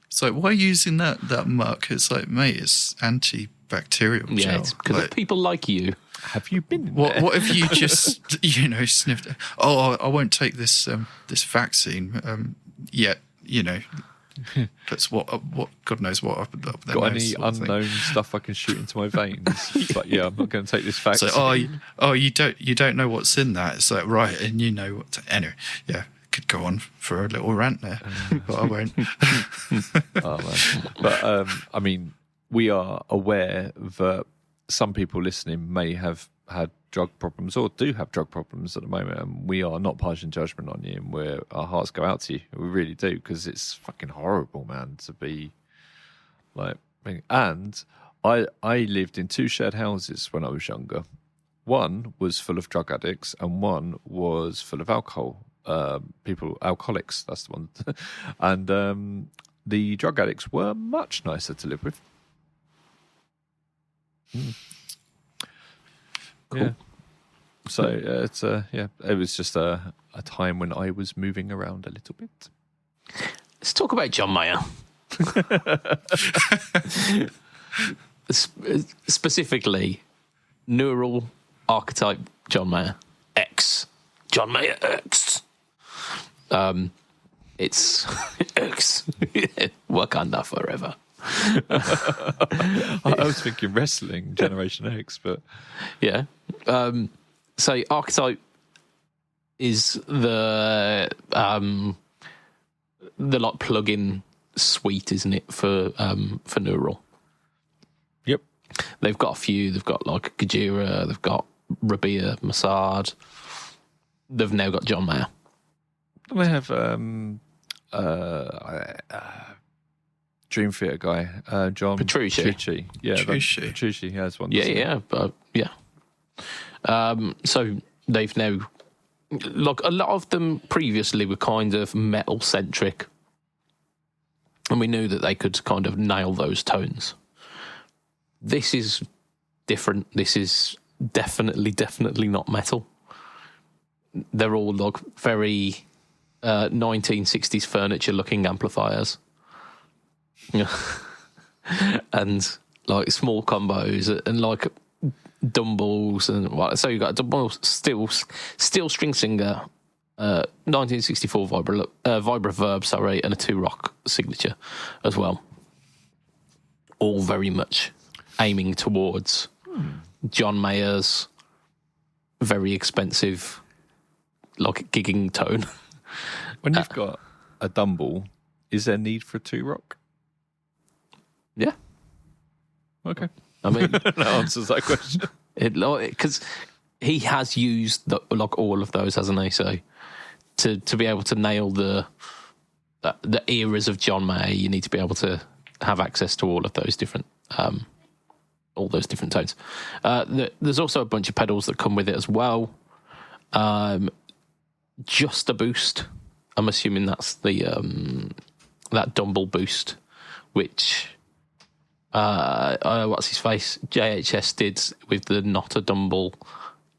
It's like, why are you using that muck? It's like, mate, it's antibacterial gel. Yeah, it's because of people like you. Have you been? What if you just sniffed? Oh, I won't take this vaccine yet. That's what God knows what up there. Got any unknown stuff I can shoot into my veins? But yeah, I'm not going to take this vaccine. So, you don't know what's in that. It's like, right, and you know what. Anyway, yeah. Could go on for a little rant there, but I won't. Oh, man. But I mean, we are aware that some people listening may have had drug problems or do have drug problems at the moment, and we are not passing judgment on you, and our hearts go out to you. We really do, because it's fucking horrible, man, to be like. And I lived in 2 shared houses when I was younger. One was full of drug addicts, and one was full of alcohol. Alcoholics, that's the one. And the drug addicts were much nicer to live with. Cool. Yeah. So it was just a time when I was moving around a little bit. Let's talk about John Mayer. Specifically, neural archetype John Mayer X. John Mayer X. It's X. Wakanda forever. I was thinking wrestling, Generation X, but yeah. So archetype is the like plug-in suite, isn't it, for neural? Yep. They've got a few. They've got like Gajira. They've got Rabia, Mossad. They've now got John Mayer. They have Dream Theater guy, John Petrucci. Yeah, Petrucci has one. Yeah. So they've now, like, a lot of them previously were kind of metal centric, and we knew that they could kind of nail those tones. This is different. This is definitely not metal. They're all like very 1960s furniture looking amplifiers. And like small combos and like dumbbells and what. So you got a dumbbell steel string singer, 1964 Vibra Verb, sorry, and a 2-rock signature as well. All very much aiming towards John Mayer's very expensive, like gigging tone. When you've got a dumbbell, is there need for a 2-rock? Yeah. Okay. I mean, that answers that question. Because he has used like all of those, hasn't he? So to be able to nail the eras of John Mayer, you need to be able to have access to all of those different tones. There's also a bunch of pedals that come with it as well. Just a boost. I'm assuming that's the that dumbbell boost, which what's his face? JHS did with the not a dumbbell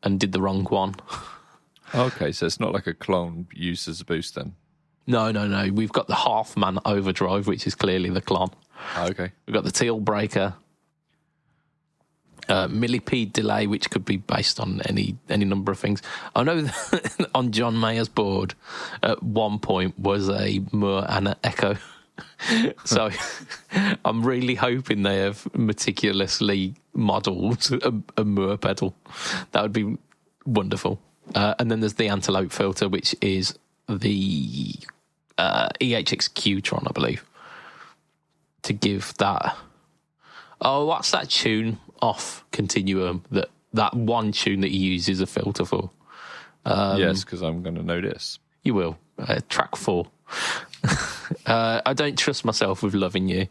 and did the wrong one. Okay, so it's not like a clone used as a boost then? No. We've got the half-man overdrive, which is clearly the clone. Okay. We've got the teal breaker, millipede delay, which could be based on any number of things. I know that on John Mayer's board at one point was a Moore and an Echo. So I'm really hoping they have meticulously modelled a Moore pedal. That would be wonderful. And then there's the Antelope filter, which is the EHX Qtron, I believe, to give that. Oh, what's that tune off Continuum? That one tune that you use is a filter for. Yes, because I'm going to know this. You will. Track 4. I don't trust myself with Loving You.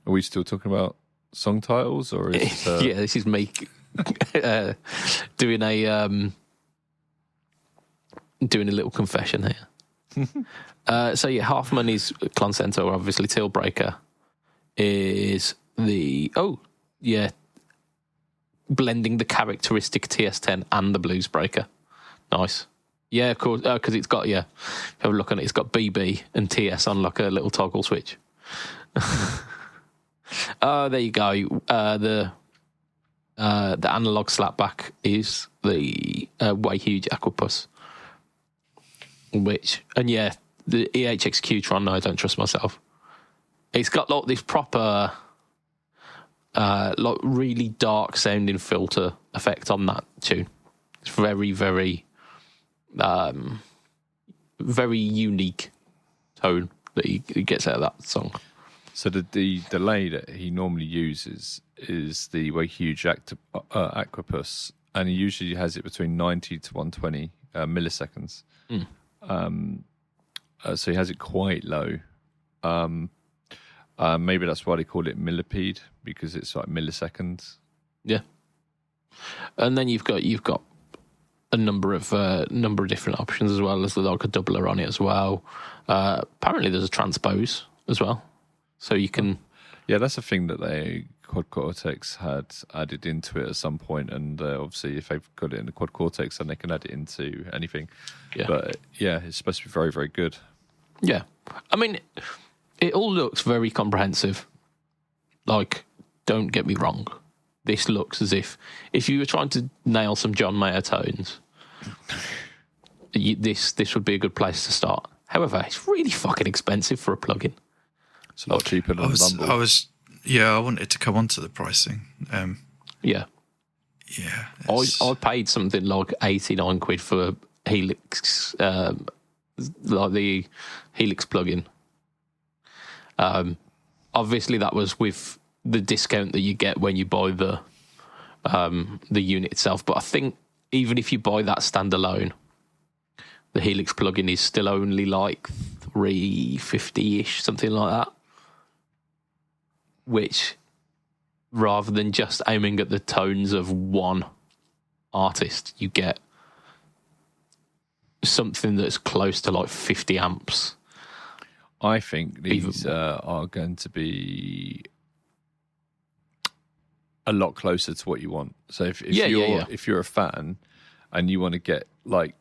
Are we still talking about song titles, or is yeah, this is me doing a little confession here. So yeah, Half Money's Cloncento, obviously. Teal Breaker is the blending the characteristic TS10 and the Blues Breaker. Nice. Yeah, of course, because it's got, have a look on it, it's got BB and TS on like a little toggle switch. There you go. The analog slapback is the Way Huge Aquapus. The EHX Qtron, no, I don't trust myself. It's got like this proper, like really dark sounding filter effect on that tune. It's very, very, very unique tone that he gets out of that song. So the delay that he normally uses is the Way Huge Aquapus, and he usually has it between 90 to 120 milliseconds. So he has it quite low. Maybe that's why they call it millipede, because it's like milliseconds. Yeah. And then you've got a number of different options as well. There's like a doubler on it as well. Apparently there's a transpose as well. So you can... Yeah, that's a thing that Quad Cortex had added into it at some point, and obviously if they've got it in the Quad Cortex, then they can add it into anything. Yeah. But yeah, it's supposed to be very, very good. Yeah. I mean, it all looks very comprehensive. Like, don't get me wrong. This looks as if you were trying to nail some John Mayer tones, this would be a good place to start. However, it's really fucking expensive for a plugin. It's a lot cheaper than Bumble. I wanted to come on to the pricing. Yeah. I paid something like 89 quid for Helix, like the Helix plugin. Obviously, that was with the discount that you get when you buy the unit itself. But I think even if you buy that standalone, the Helix plugin is still only like $350-ish, something like that. Which, rather than just aiming at the tones of one artist, you get something that's close to like 50 amps. I think these are going to be a lot closer to what you want. So if you're a fan and you want to get like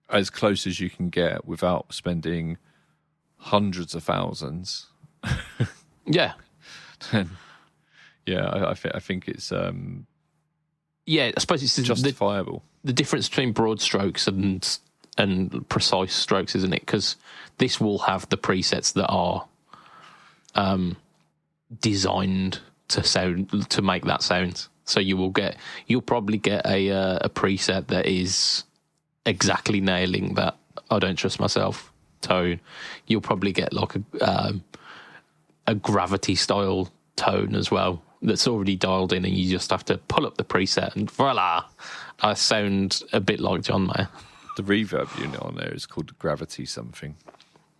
as close as you can get without spending hundreds of thousands, yeah, then Yeah, I think it's I suppose it's justifiable. The difference between broad strokes and precise strokes, isn't it? Because this will have the presets that are designed to make that sound. So you'll probably get a preset that is exactly nailing that "I Don't Trust Myself" tone. You'll probably get like a gravity style tone as well that's already dialed in, and you just have to pull up the preset and voila, I sound a bit like John Mayer. The reverb unit on there is called Gravity something.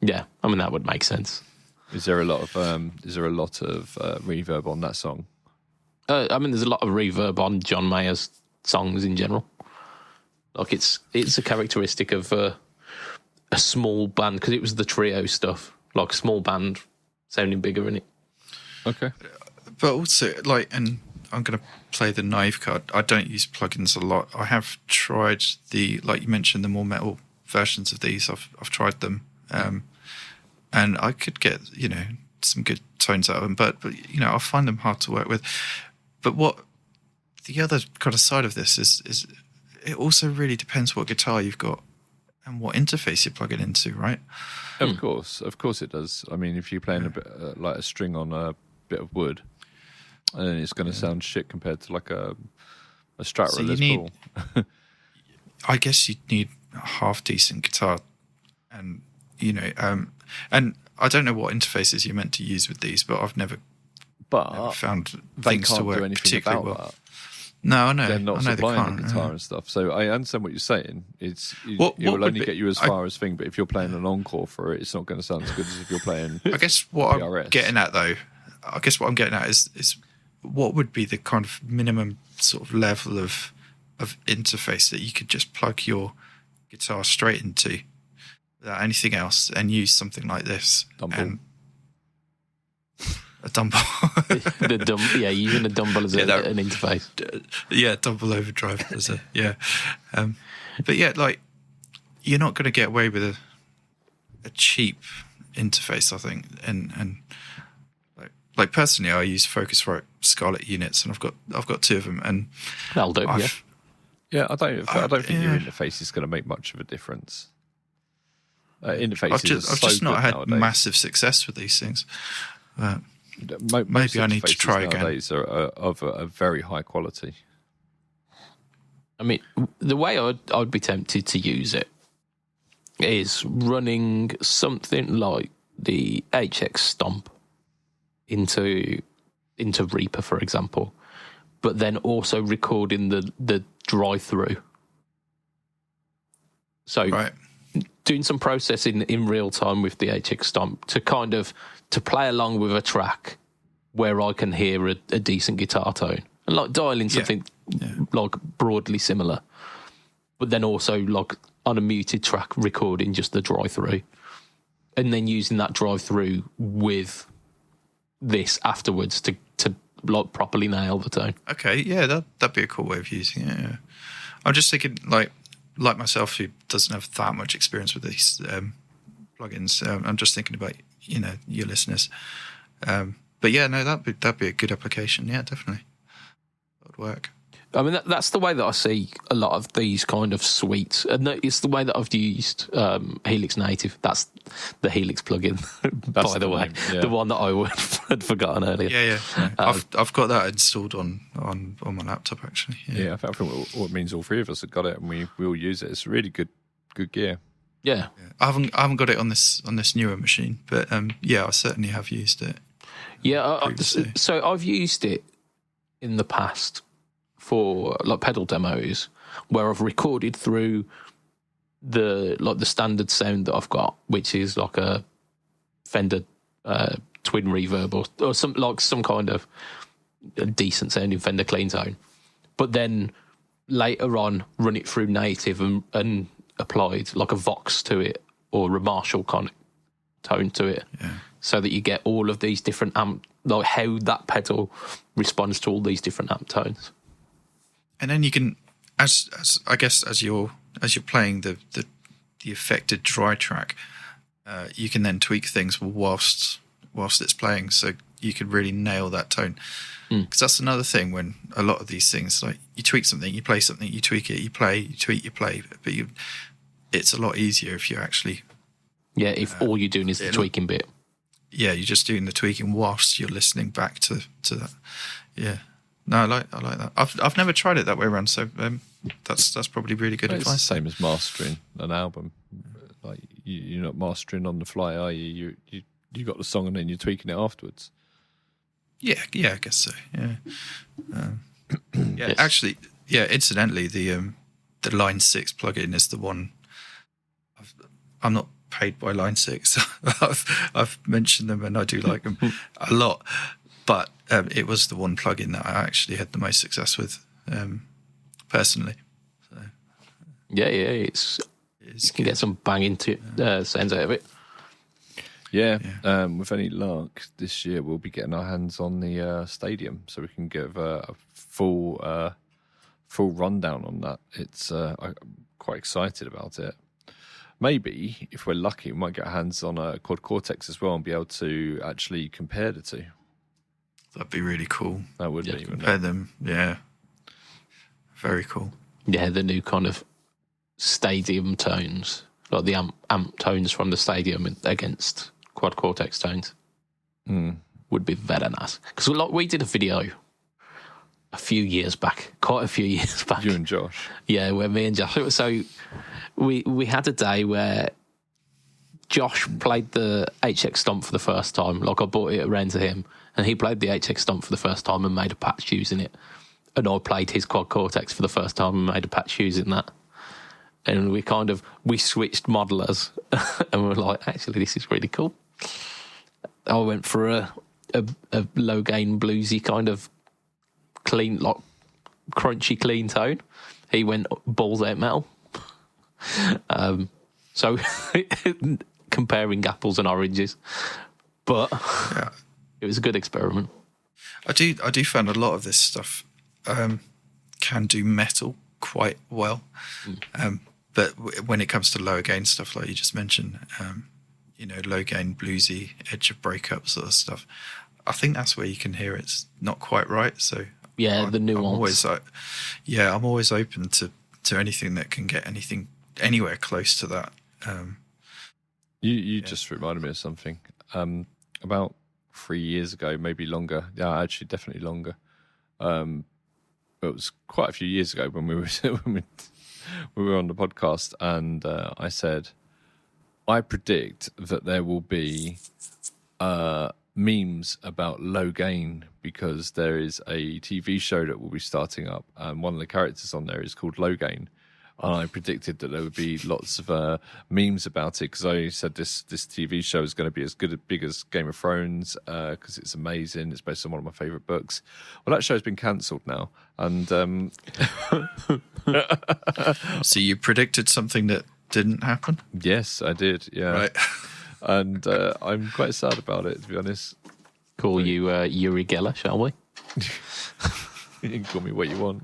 Yeah, I mean that would make sense. Is there a lot of reverb on that song? I mean, there's a lot of reverb on John Mayer's songs in general. Like it's a characteristic of a small band, because it was the trio stuff. Like a small band sounding bigger in it. Okay, but also and I'm going to play the naive card. I don't use plugins a lot. I have tried like you mentioned, the more metal versions of these. I've tried them, and I could get some good tones out of them, but I find them hard to work with. But what the other kind of side of this is it also really depends what guitar you've got and what interface you plug it into, right? Of course it does. I mean, if you're playing a bit like a string on a bit of wood, and it's going to sound shit compared to like a Strat or a Les Paul. I guess you need a half decent guitar, and and I don't know what interfaces you're meant to use with these, but I've never found things to work particularly well. That. No, I know. They're not supplying the guitar and stuff. So I understand what you're saying. It will only get you as far as thing, but if you're playing an encore for it, it's not going to sound as good as if you're playing. I guess what I'm getting at, though, is what would be the kind of minimum sort of level of interface that you could just plug your guitar straight into without anything else and use something like this. Dumble. A Dumble. Using a Dumble as an interface. Dumble Overdrive as but like you're not going to get away with a cheap interface, I think. And like personally, I use Focusrite Scarlett units, and I've got two of them, and that'll do. Yeah, I don't think your interface is going to make much of a difference. Interfaces. I've just not had nowadays. Massive success with these things. Maybe I need to try again. Nowadays are of a very high quality. I mean, the way I'd be tempted to use it is running something like the HX Stomp into Reaper, for example, but then also recording the drive-through. So doing some processing in real time with the HX Stomp to play along with a track where I can hear a decent guitar tone, and like dialing something like broadly similar, but then also like on a muted track recording just the drive-through, and then using that drive-through with this afterwards to like properly nail the tone. Okay, yeah, that'd be a cool way of using it. Yeah. I'm just thinking like myself, who doesn't have that much experience with these plugins. I'm just thinking about your listeners. But yeah, no, that'd be a good application. Yeah, definitely, that would work. I mean, that's the way that I see a lot of these kind of suites, and it's the way that I've used Helix Native. That's the Helix plugin, by the way, the one that I had forgotten earlier. Yeah. I've got that installed on my laptop actually. Yeah, I think it means all three of us have got it, and we all use it. It's really good gear. Yeah. I haven't got it on this newer machine, but I certainly have used it. Yeah, so I've used it in the past for like pedal demos where I've recorded through the standard sound that I've got, which is like a Fender twin reverb or some kind of decent sounding Fender clean tone, but then later on run it through Native and applied like a Vox to it or a Marshall kind of tone to it, so that you get all of these different amp, like how that pedal responds to all these different amp tones. And then you can, as I guess, as you're playing the affected dry track, you can then tweak things whilst it's playing. So you could really nail that tone. Because that's another thing when a lot of these things, like you tweak something, you play something, you tweak it, you play, you tweak, you play, but it's a lot easier if you actually. Yeah, if all you're doing is the tweaking bit. Yeah, you're just doing the tweaking whilst you're listening back to that. Yeah, no, I like that. I've never tried it that way around, so that's probably really good advice. It's the same as mastering an album. Like you're not mastering on the fly, are you? You got the song and then you're tweaking it afterwards. Yeah, I guess so. Yeah, Yes. Actually, yeah. Incidentally, the Line 6 plugin is the one. I'm not paid by Line 6. I've mentioned them and I do like them a lot, but it was the one plugin that I actually had the most success with, personally. So, yeah, you can get some banging sounds out of it. Yeah. With any luck, this year we'll be getting our hands on the stadium, so we can give a full rundown on that. I'm quite excited about it. Maybe, if we're lucky, we might get our hands on a Quad Cortex as well and be able to actually compare the two. That'd be really cool. That would be. Compare them, yeah. Very cool. Yeah, the new kind of stadium tones, like the amp tones from the stadium against Quad Cortex tones, would be very nice. Because we did a video quite a few years back. You and Josh. Yeah, where me and Josh. So we had a day where Josh played the HX Stomp for the first time. Like I brought it around to him, and he played the HX Stomp for the first time and made a patch using it. And I played his Quad Cortex for the first time and made a patch using that. And we switched modelers, and we were like, actually, this is really cool. I went for a low gain bluesy kind of clean, like crunchy clean tone. He went balls out metal. So comparing apples and oranges, but it was a good experiment. I do find a lot of this stuff can do metal quite well, but when it comes to lower gain stuff like you just mentioned, low gain bluesy edge of breakup sort of stuff, I think that's where you can hear it's not quite right. So the nuance. I'm always open to anything that can get anything anywhere close to that. You just reminded me of something. About 3 years ago, maybe longer. Yeah, actually, definitely longer. It was quite a few years ago when we were on the podcast, and I said, I predict that there will be memes about low gain because there is a TV show that will be starting up, and one of the characters on there is called Low Gain. And I predicted that there would be lots of memes about it because I said this TV show is going to be as big as Game of Thrones because it's amazing. It's based on one of my favourite books. Well, that show's been cancelled now. And so you predicted something that didn't happen? Yes, I did. Yeah, right. And I'm quite sad about it, to be honest. Call you Uri Geller, shall we? You can call me what you want.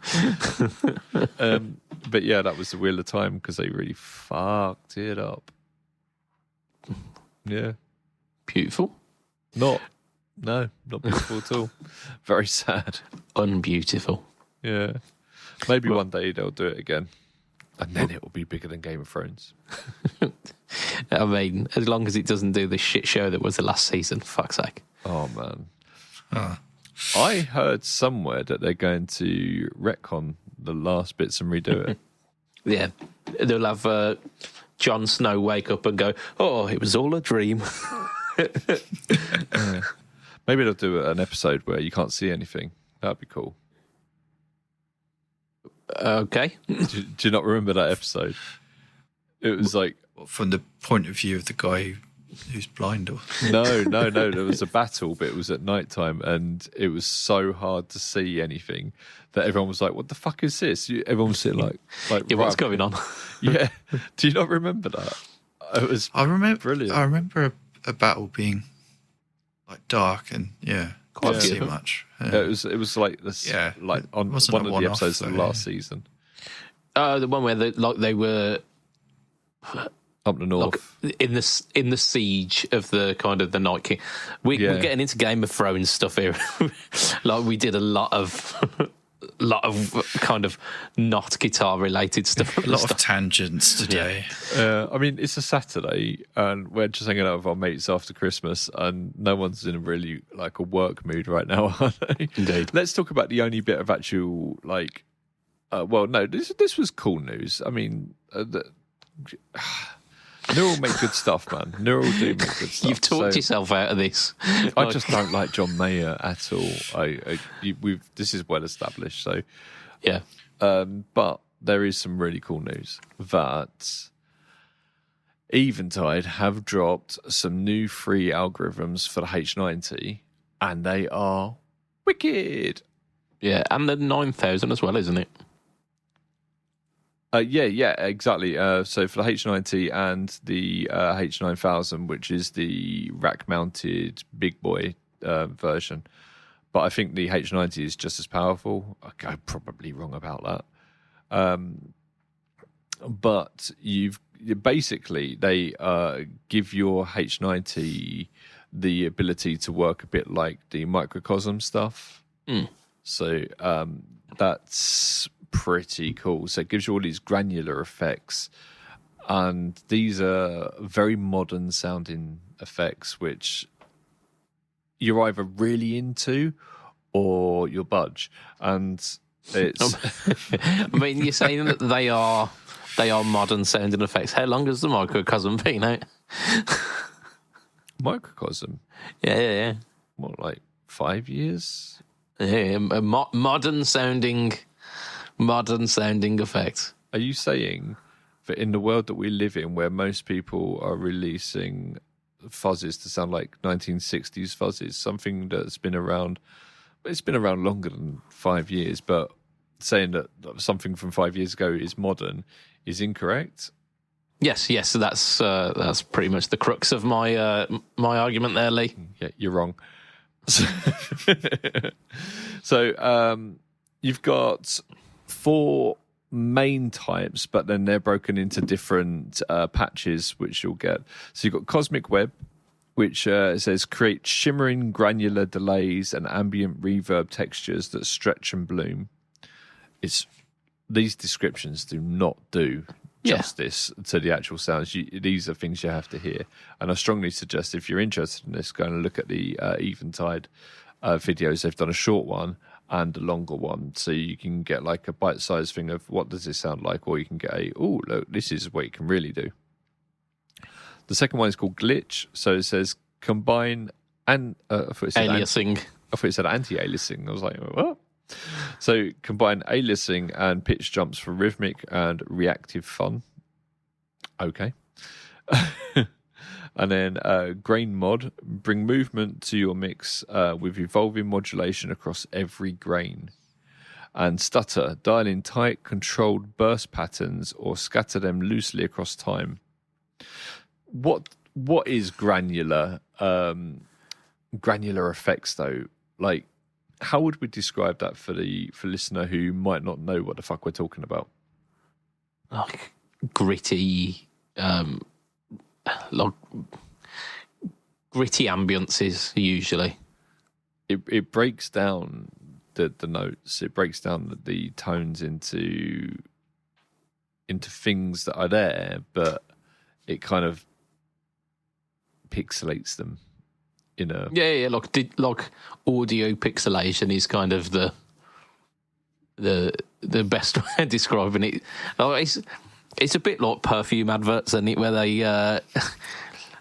But yeah, that was the wheel of time because they really fucked it up. Yeah. Beautiful? Not beautiful at all. Very sad. Unbeautiful. Yeah. Maybe one day they'll do it again. And then it will be bigger than Game of Thrones. I mean, as long as it doesn't do the shit show that was the last season, fuck's sake. Oh, man. I heard somewhere that they're going to retcon the last bits and redo it. Yeah. They'll have Jon Snow wake up and go, oh, it was all a dream. Maybe they'll do an episode where you can't see anything. That'd be cool. Okay. Do you not remember that episode? It was like... From the point of view of the guy who's blind? Or No. There was a battle, but it was at night time, and it was so hard to see anything that everyone was like, what the fuck is this? Everyone was sitting like yeah, what's going on? Yeah. Do you not remember that? It was brilliant. I remember a battle being like dark and quite too much. Yeah, it was like this. Yeah, like on one of the episodes of the last season. The one where they were. Up the north. Like in the siege of the kind of the Night King. We're getting into Game of Thrones stuff here. Like we did a lot of kind of not guitar related stuff. A lot of tangents today. I mean, it's a Saturday and we're just hanging out with our mates after Christmas, and no one's in a really like a work mood right now, are they? Indeed. Let's talk about the only bit of actual like. This was cool news. I mean, Neural make good stuff, man. Neural do make good stuff. You've talked yourself out of this. I just don't like John Mayer at all. This is well established. So yeah, but there is some really cool news that Eventide have dropped some new free algorithms for the H90, and they are wicked. Yeah, and the 9000 as well, isn't it? Yeah, exactly. So for the H90 and the H9000, which is the rack-mounted big boy version, but I think the H90 is just as powerful. I'm probably wrong about that. But they give your H90 the ability to work a bit like the microcosm stuff. So that's pretty cool. So it gives you all these granular effects, and these are very modern sounding effects which you're either really into or you'll budge. And it's I mean, you're saying that they are modern sounding effects. How long has the microcosm been out? Microcosm? Yeah. What, like 5 years? Yeah, modern sounding effects. Are you saying that in the world that we live in, where most people are releasing fuzzes to sound like 1960s fuzzes, something that's been around, it's been around longer than 5 years, but saying that something from 5 years ago is modern is incorrect? Yes. So that's pretty much the crux of my my argument there, Lee. Yeah, you're wrong. So you've got 4 main types, but then they're broken into different patches, which you'll get. So you've got Cosmic Web, which says create shimmering granular delays and ambient reverb textures that stretch and bloom. These descriptions do not do justice to the actual sounds. These are things you have to hear, and I strongly suggest if you're interested in this, go and look at the Eventide videos. They've done a short one and a longer one, so you can get like a bite-sized thing of what does this sound like, or you can get look, this is what you can really do. The second one is called Glitch, so it says combine and I thought it said aliasing. I thought it said anti-aliasing. I was like, what? So combine aliasing and pitch jumps for rhythmic and reactive fun. Okay. And then grain mod, bring movement to your mix with evolving modulation across every grain. And stutter, dial in tight, controlled burst patterns or scatter them loosely across time. What is granular effects though? Like, how would we describe that for listener who might not know what the fuck we're talking about? Like gritty, gritty ambiances usually. It breaks down the notes. It breaks down the tones into things that are there, but it kind of pixelates them. Like audio pixelation is kind of the best way of describing it. It's a bit like perfume adverts, isn't it, where they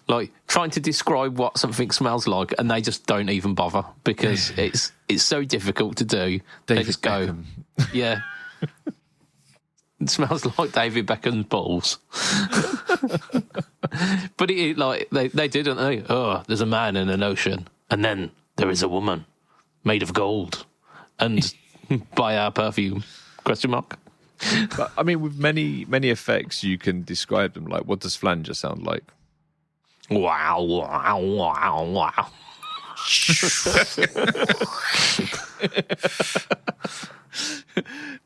like trying to describe what something smells like, and they just don't even bother because it's so difficult to do. They just go, yeah. It smells like David Beckham's balls. But they do, don't they? Oh, there's a man in an ocean, and then there is a woman made of gold, and by our perfume? ? But I mean, with many effects, you can describe them. Like, what does flanger sound like? Wow, wow, wow, wow.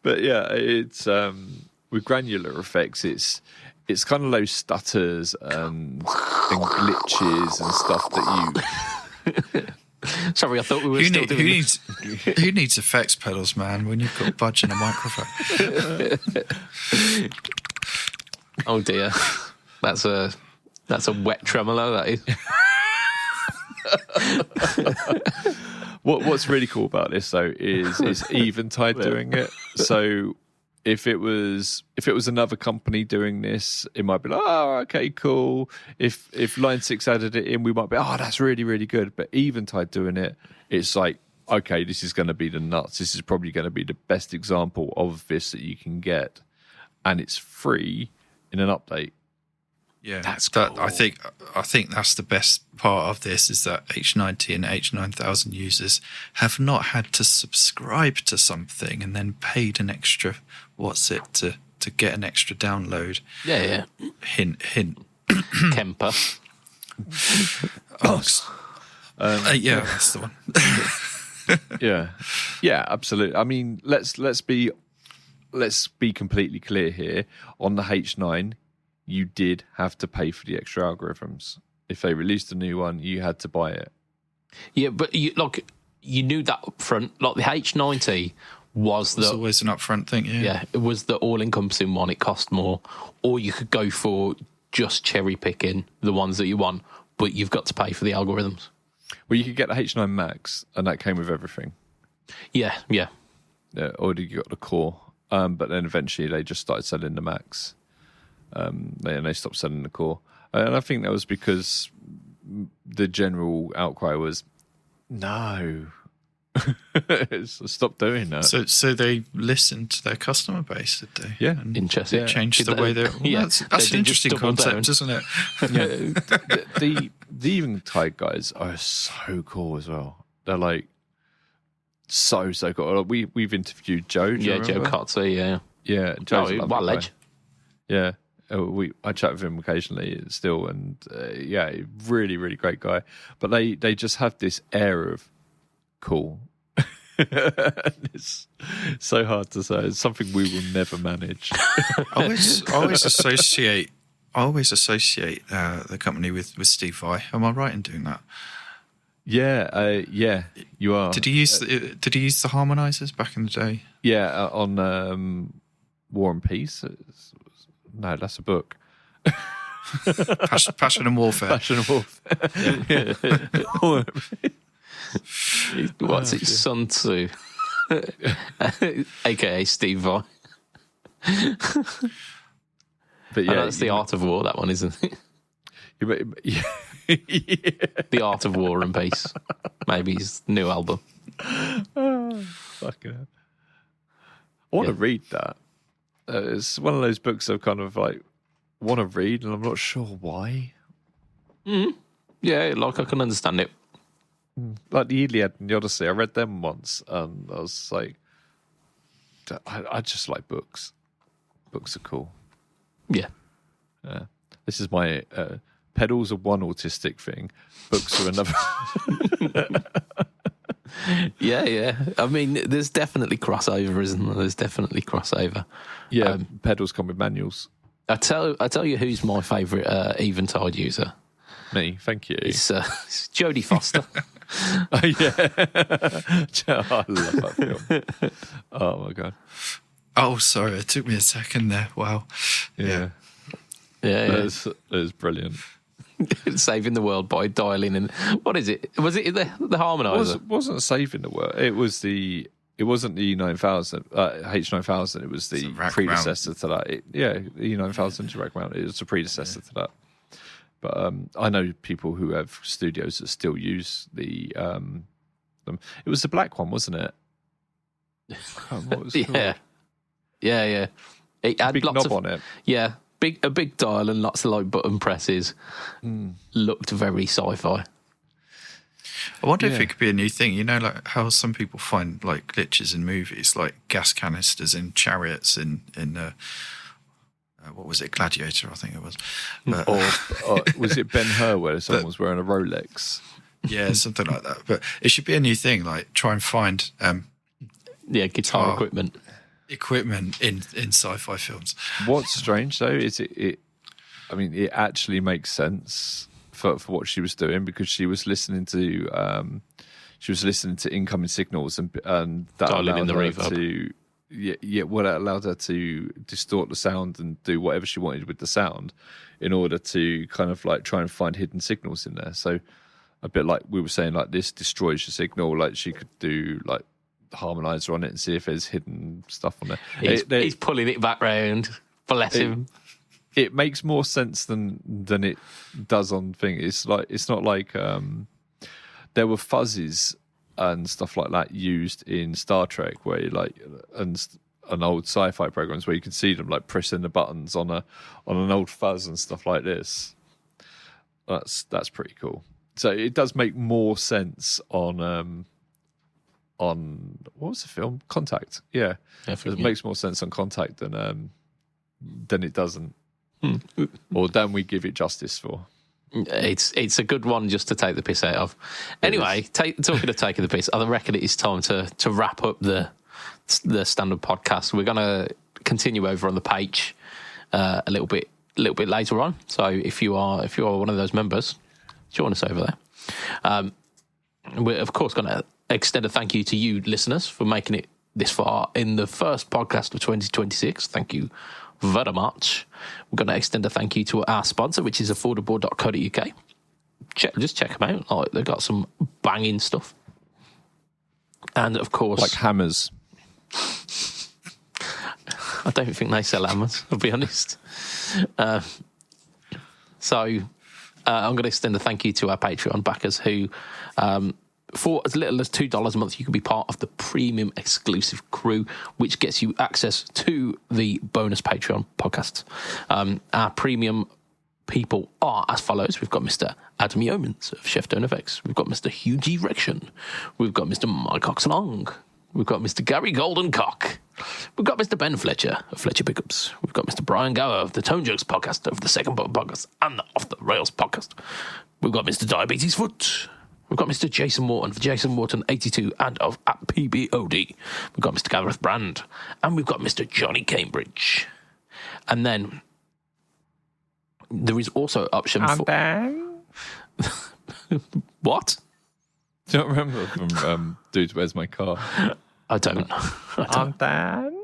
But yeah, it's with granular effects, it's it's kind of those stutters and glitches and stuff that you. Sorry, I thought we were still doing this. Who needs effects pedals, man, when you've got Budge and a microphone? Oh dear, that's a wet tremolo. That is. What's really cool about this though is Eventide doing it. So if it was another company doing this, it might be like, oh, okay, cool. If Line 6 added it in, we might be, oh, that's really, really good. But Eventide doing it, it's like, okay, this is going to be the nuts. This is probably going to be the best example of this that you can get, and it's free in an update. Yeah, that's cool. I think that's the best part of this, is that H90 and H9000 users have not had to subscribe to something and then paid an extra to get an extra download. Yeah. Hint. Kemper. Yeah, that's the one. Yeah, absolutely. I mean, let's be completely clear here. On the H9, you did have to pay for the extra algorithms. If they released a new one, you had to buy it. Yeah, but you knew that up front. Like the H90 was always an upfront thing. Yeah, it was the all-encompassing one. It cost more, or you could go for just cherry picking the ones that you want, but you've got to pay for the algorithms. Well, you could get the H9 Max, and that came with everything. Yeah. Or you got the core, but then eventually they just started selling the Max. They stopped selling the core, and I think that was because the general outcry was, no, stop doing that. So they listened to their customer base, did they? Yeah, and interesting. Changed the way they. That's an interesting concept, isn't it? Yeah, the Eventide guys are so cool as well. They're like so cool. We've interviewed Joe. Joe Kotze. Yeah, Joe's a what ledge? Yeah. I chat with him occasionally still, and really, really great guy. But they just have this air of cool. It's so hard to say. It's something we will never manage. I always associate the company with Steve Vai. Am I right in doing that? Yeah, you are. Did he use the harmonizers back in the day? Yeah, on War and Peace. No, that's a book. Passion and Warfare. Passion and Warfare. What's it, Sun Tzu? AKA Steve Vai. But yeah, that's the Art of War, that one, isn't it? Yeah. The Art of War and Peace. Maybe his new album. Fucking hell. I want to read that. It's one of those books I've kind of like want to read, and I'm not sure why. Yeah, like I can understand it. Like the Iliad and the Odyssey, I read them once, and I was like, I just like books. Books are cool. Yeah. This is my pedals are one autistic thing, books are another. Yeah. I mean, there's definitely crossover, isn't there? There's definitely crossover. Yeah, pedals come with manuals. I tell you who's my favourite Eventide user. Me, thank you. It's Jodie Foster. Oh, yeah. I love that film. Oh, my God. Oh, sorry. It took me a second there. Wow. Yeah. That was brilliant. Saving the world by dialing in. What is it? Was it the harmonizer? It wasn't saving the world. It wasn't the E9000, H9000. It was the predecessor to that. The E9000 rack mount. It was the predecessor to that. But I know people who have studios that still use the them. It was the black one, wasn't it? What was it called? Yeah. It had big lots knob on it. Yeah, a big dial and lots of like button presses. Looked very sci-fi. I wonder if it could be a new thing. You know, like how some people find like glitches in movies, like gas canisters in chariots in what was it, Gladiator? I think it was. But, or was it Ben-Hur where someone was wearing a Rolex? Yeah, something like that. But it should be a new thing. Like try and find guitar equipment in sci-fi films. What's strange though is it I mean, it actually makes sense for what she was doing, because she was listening to incoming signals, and that Dialing in allowed the her reverb. to it allowed her to distort the sound and do whatever she wanted with the sound in order to kind of like try and find hidden signals in there. So a bit like we were saying, like this destroys your signal. Like she could do like harmonizer on it and see if there's hidden stuff on there. He's pulling it back round. Bless him. It makes more sense than it does on thing. It's not like there were fuzzes and stuff like that used in Star Trek, where and old sci-fi programs where you can see them like pressing the buttons on an old fuzz and stuff like this. That's pretty cool. So it does make more sense on what was the film? Contact. Yeah, it makes more sense on Contact than it doesn't, or than we give it justice for. It's a good one just to take the piss out of. Anyway, talking of taking the piss, I reckon it is time to wrap up the standard podcast. We're going to continue over on the page a little bit later on. So if you are one of those members, join us over there. We're of course going to extend a thank you to you listeners for making it this far in the first podcast of 2026. Thank you very much. We're going to extend a thank you to our sponsor, which is affordable.co.uk. Just check them out. Like, they've got some banging stuff. And of course, like hammers. I don't think they sell hammers, I'll be honest. So I'm going to extend a thank you to our Patreon backers who, for as little as $2 a month, you can be part of the premium exclusive crew, which gets you access to the bonus Patreon podcasts. Our premium people are as follows. We've got Mr. Adam Yeomans of Chef Don't FX. We've got Mr. Hugh G. Rection. We've got Mr. Mike Oxlong. We've got Mr. Gary Goldencock. We've got Mr. Ben Fletcher of Fletcher Pickups. We've got Mr. Brian Gower of the Tone Jokes podcast, of the Second Button podcast, and the Off the Rails podcast. We've got Mr. Diabetes Foot. We've got Mr. Jason Morton of Jason Morton 82 and of at PBOD. We've got Mr. Gareth Brand. And we've got Mr. Johnny Cambridge. And then there is also an option for... What? Do you not remember from Dude, Where's My Car? I don't. I'm Dan.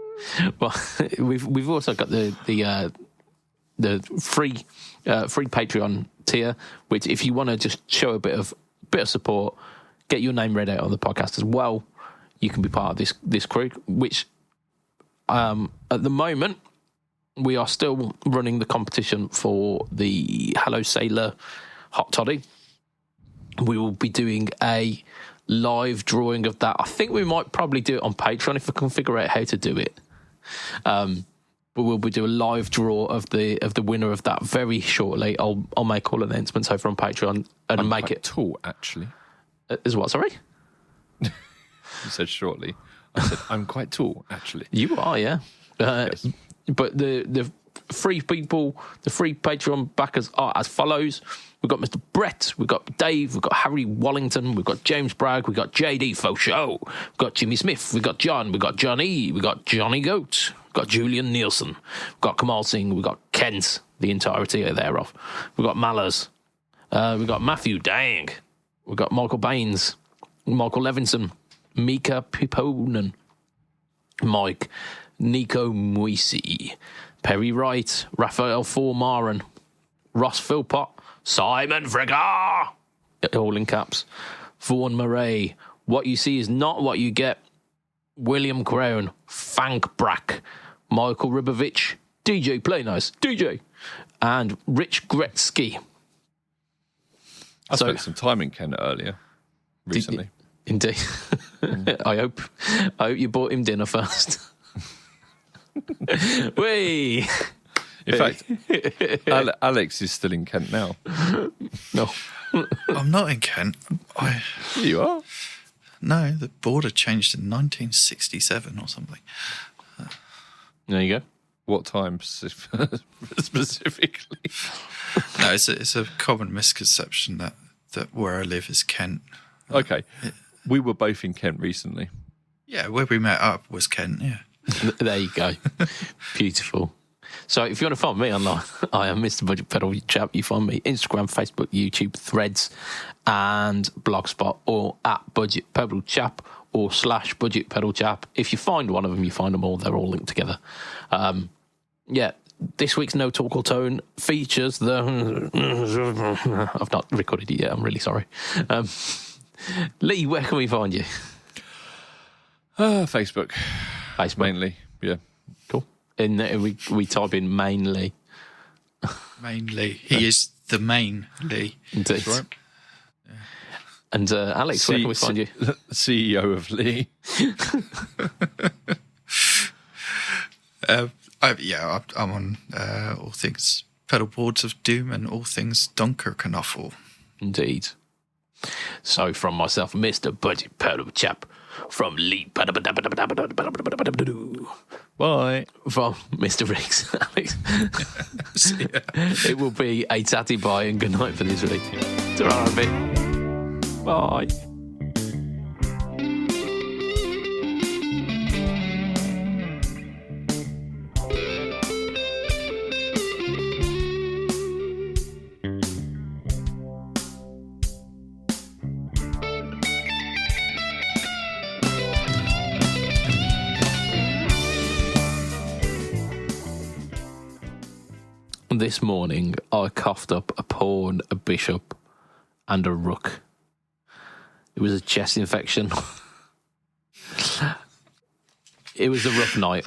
Well, we've also got the free Patreon tier, which if you want to just show a bit of support, get your name read out on the podcast as well, you can be part of this crew, which at the moment we are still running the competition for the Hello Sailor Hot Toddy. We will be doing a live drawing of that. I think we might probably do it on Patreon if I can figure out how to do it. But we'll be doing a live draw of the winner of that very shortly. I'll make all announcements over on Patreon and I'm make quite it tall, actually. Is what? Sorry, you said shortly. I said I'm quite tall, actually. You are, yeah. Yes. But the free people, the free Patreon backers are as follows. We've got Mr. Brett, we've got Dave, we've got Harry Wallington, we've got James Bragg, we've got JD Fauchot, we've got Jimmy Smith, we've got John, we've got Johnny, we've got Johnny Goat, we've got Julian Nielsen, we've got Kamal Singh, we've got Kent, the entirety thereof. We've got Mallers, we've got Matthew Dang, we've got Michael Baines, Michael Levinson, Mika Piponen, Mike, Nico Muisi, Perry Wright, Raphael Formaren, Ross Philpott, Simon Friggar, all in caps, Vaughan Murray, What You See Is Not What You Get, William Crown, Fank Brack, Michael Ribovich, DJ Play Nice, DJ, and Rich Gretzky. I spent some time in Kent earlier, recently. Indeed. I hope you bought him dinner first. Whee! In fact, Alex is still in Kent now. No. I'm not in Kent. You are? No, the border changed in 1967 or something. There you go. What time specifically? No, it's a common misconception that where I live is Kent. Okay. We were both in Kent recently. Yeah, where we met up was Kent, yeah. There you go. Beautiful. So if you want to find me online, I am Mr. Budget Pedal Chap. You find me Instagram, Facebook, YouTube, Threads, and Blogspot, or at BudgetPedalChap or /BudgetPedalChap. If you find one of them, you find them all. They're all linked together. This week's No Talk or Tone features the... I've not recorded it yet. I'm really sorry. Lee, where can we find you? Facebook. Mainly, yeah. Cool. We type in mainly. Mainly. He is the main Lee. Indeed. That's right. Yeah. And Alex, where can we find you? CEO of Lee. I'm on all things pedal boards of doom and all things Dunkirk and awful. Indeed. So from myself, Mr. Budget Pedal Chap, from Lee. Bye. From Mr. Riggs, Alex. It will be a tatty bye and good night for this week. Ta-ra, mate. Bye. This morning, I coughed up a pawn, a bishop, and a rook. It was a chest infection. It was a rough night.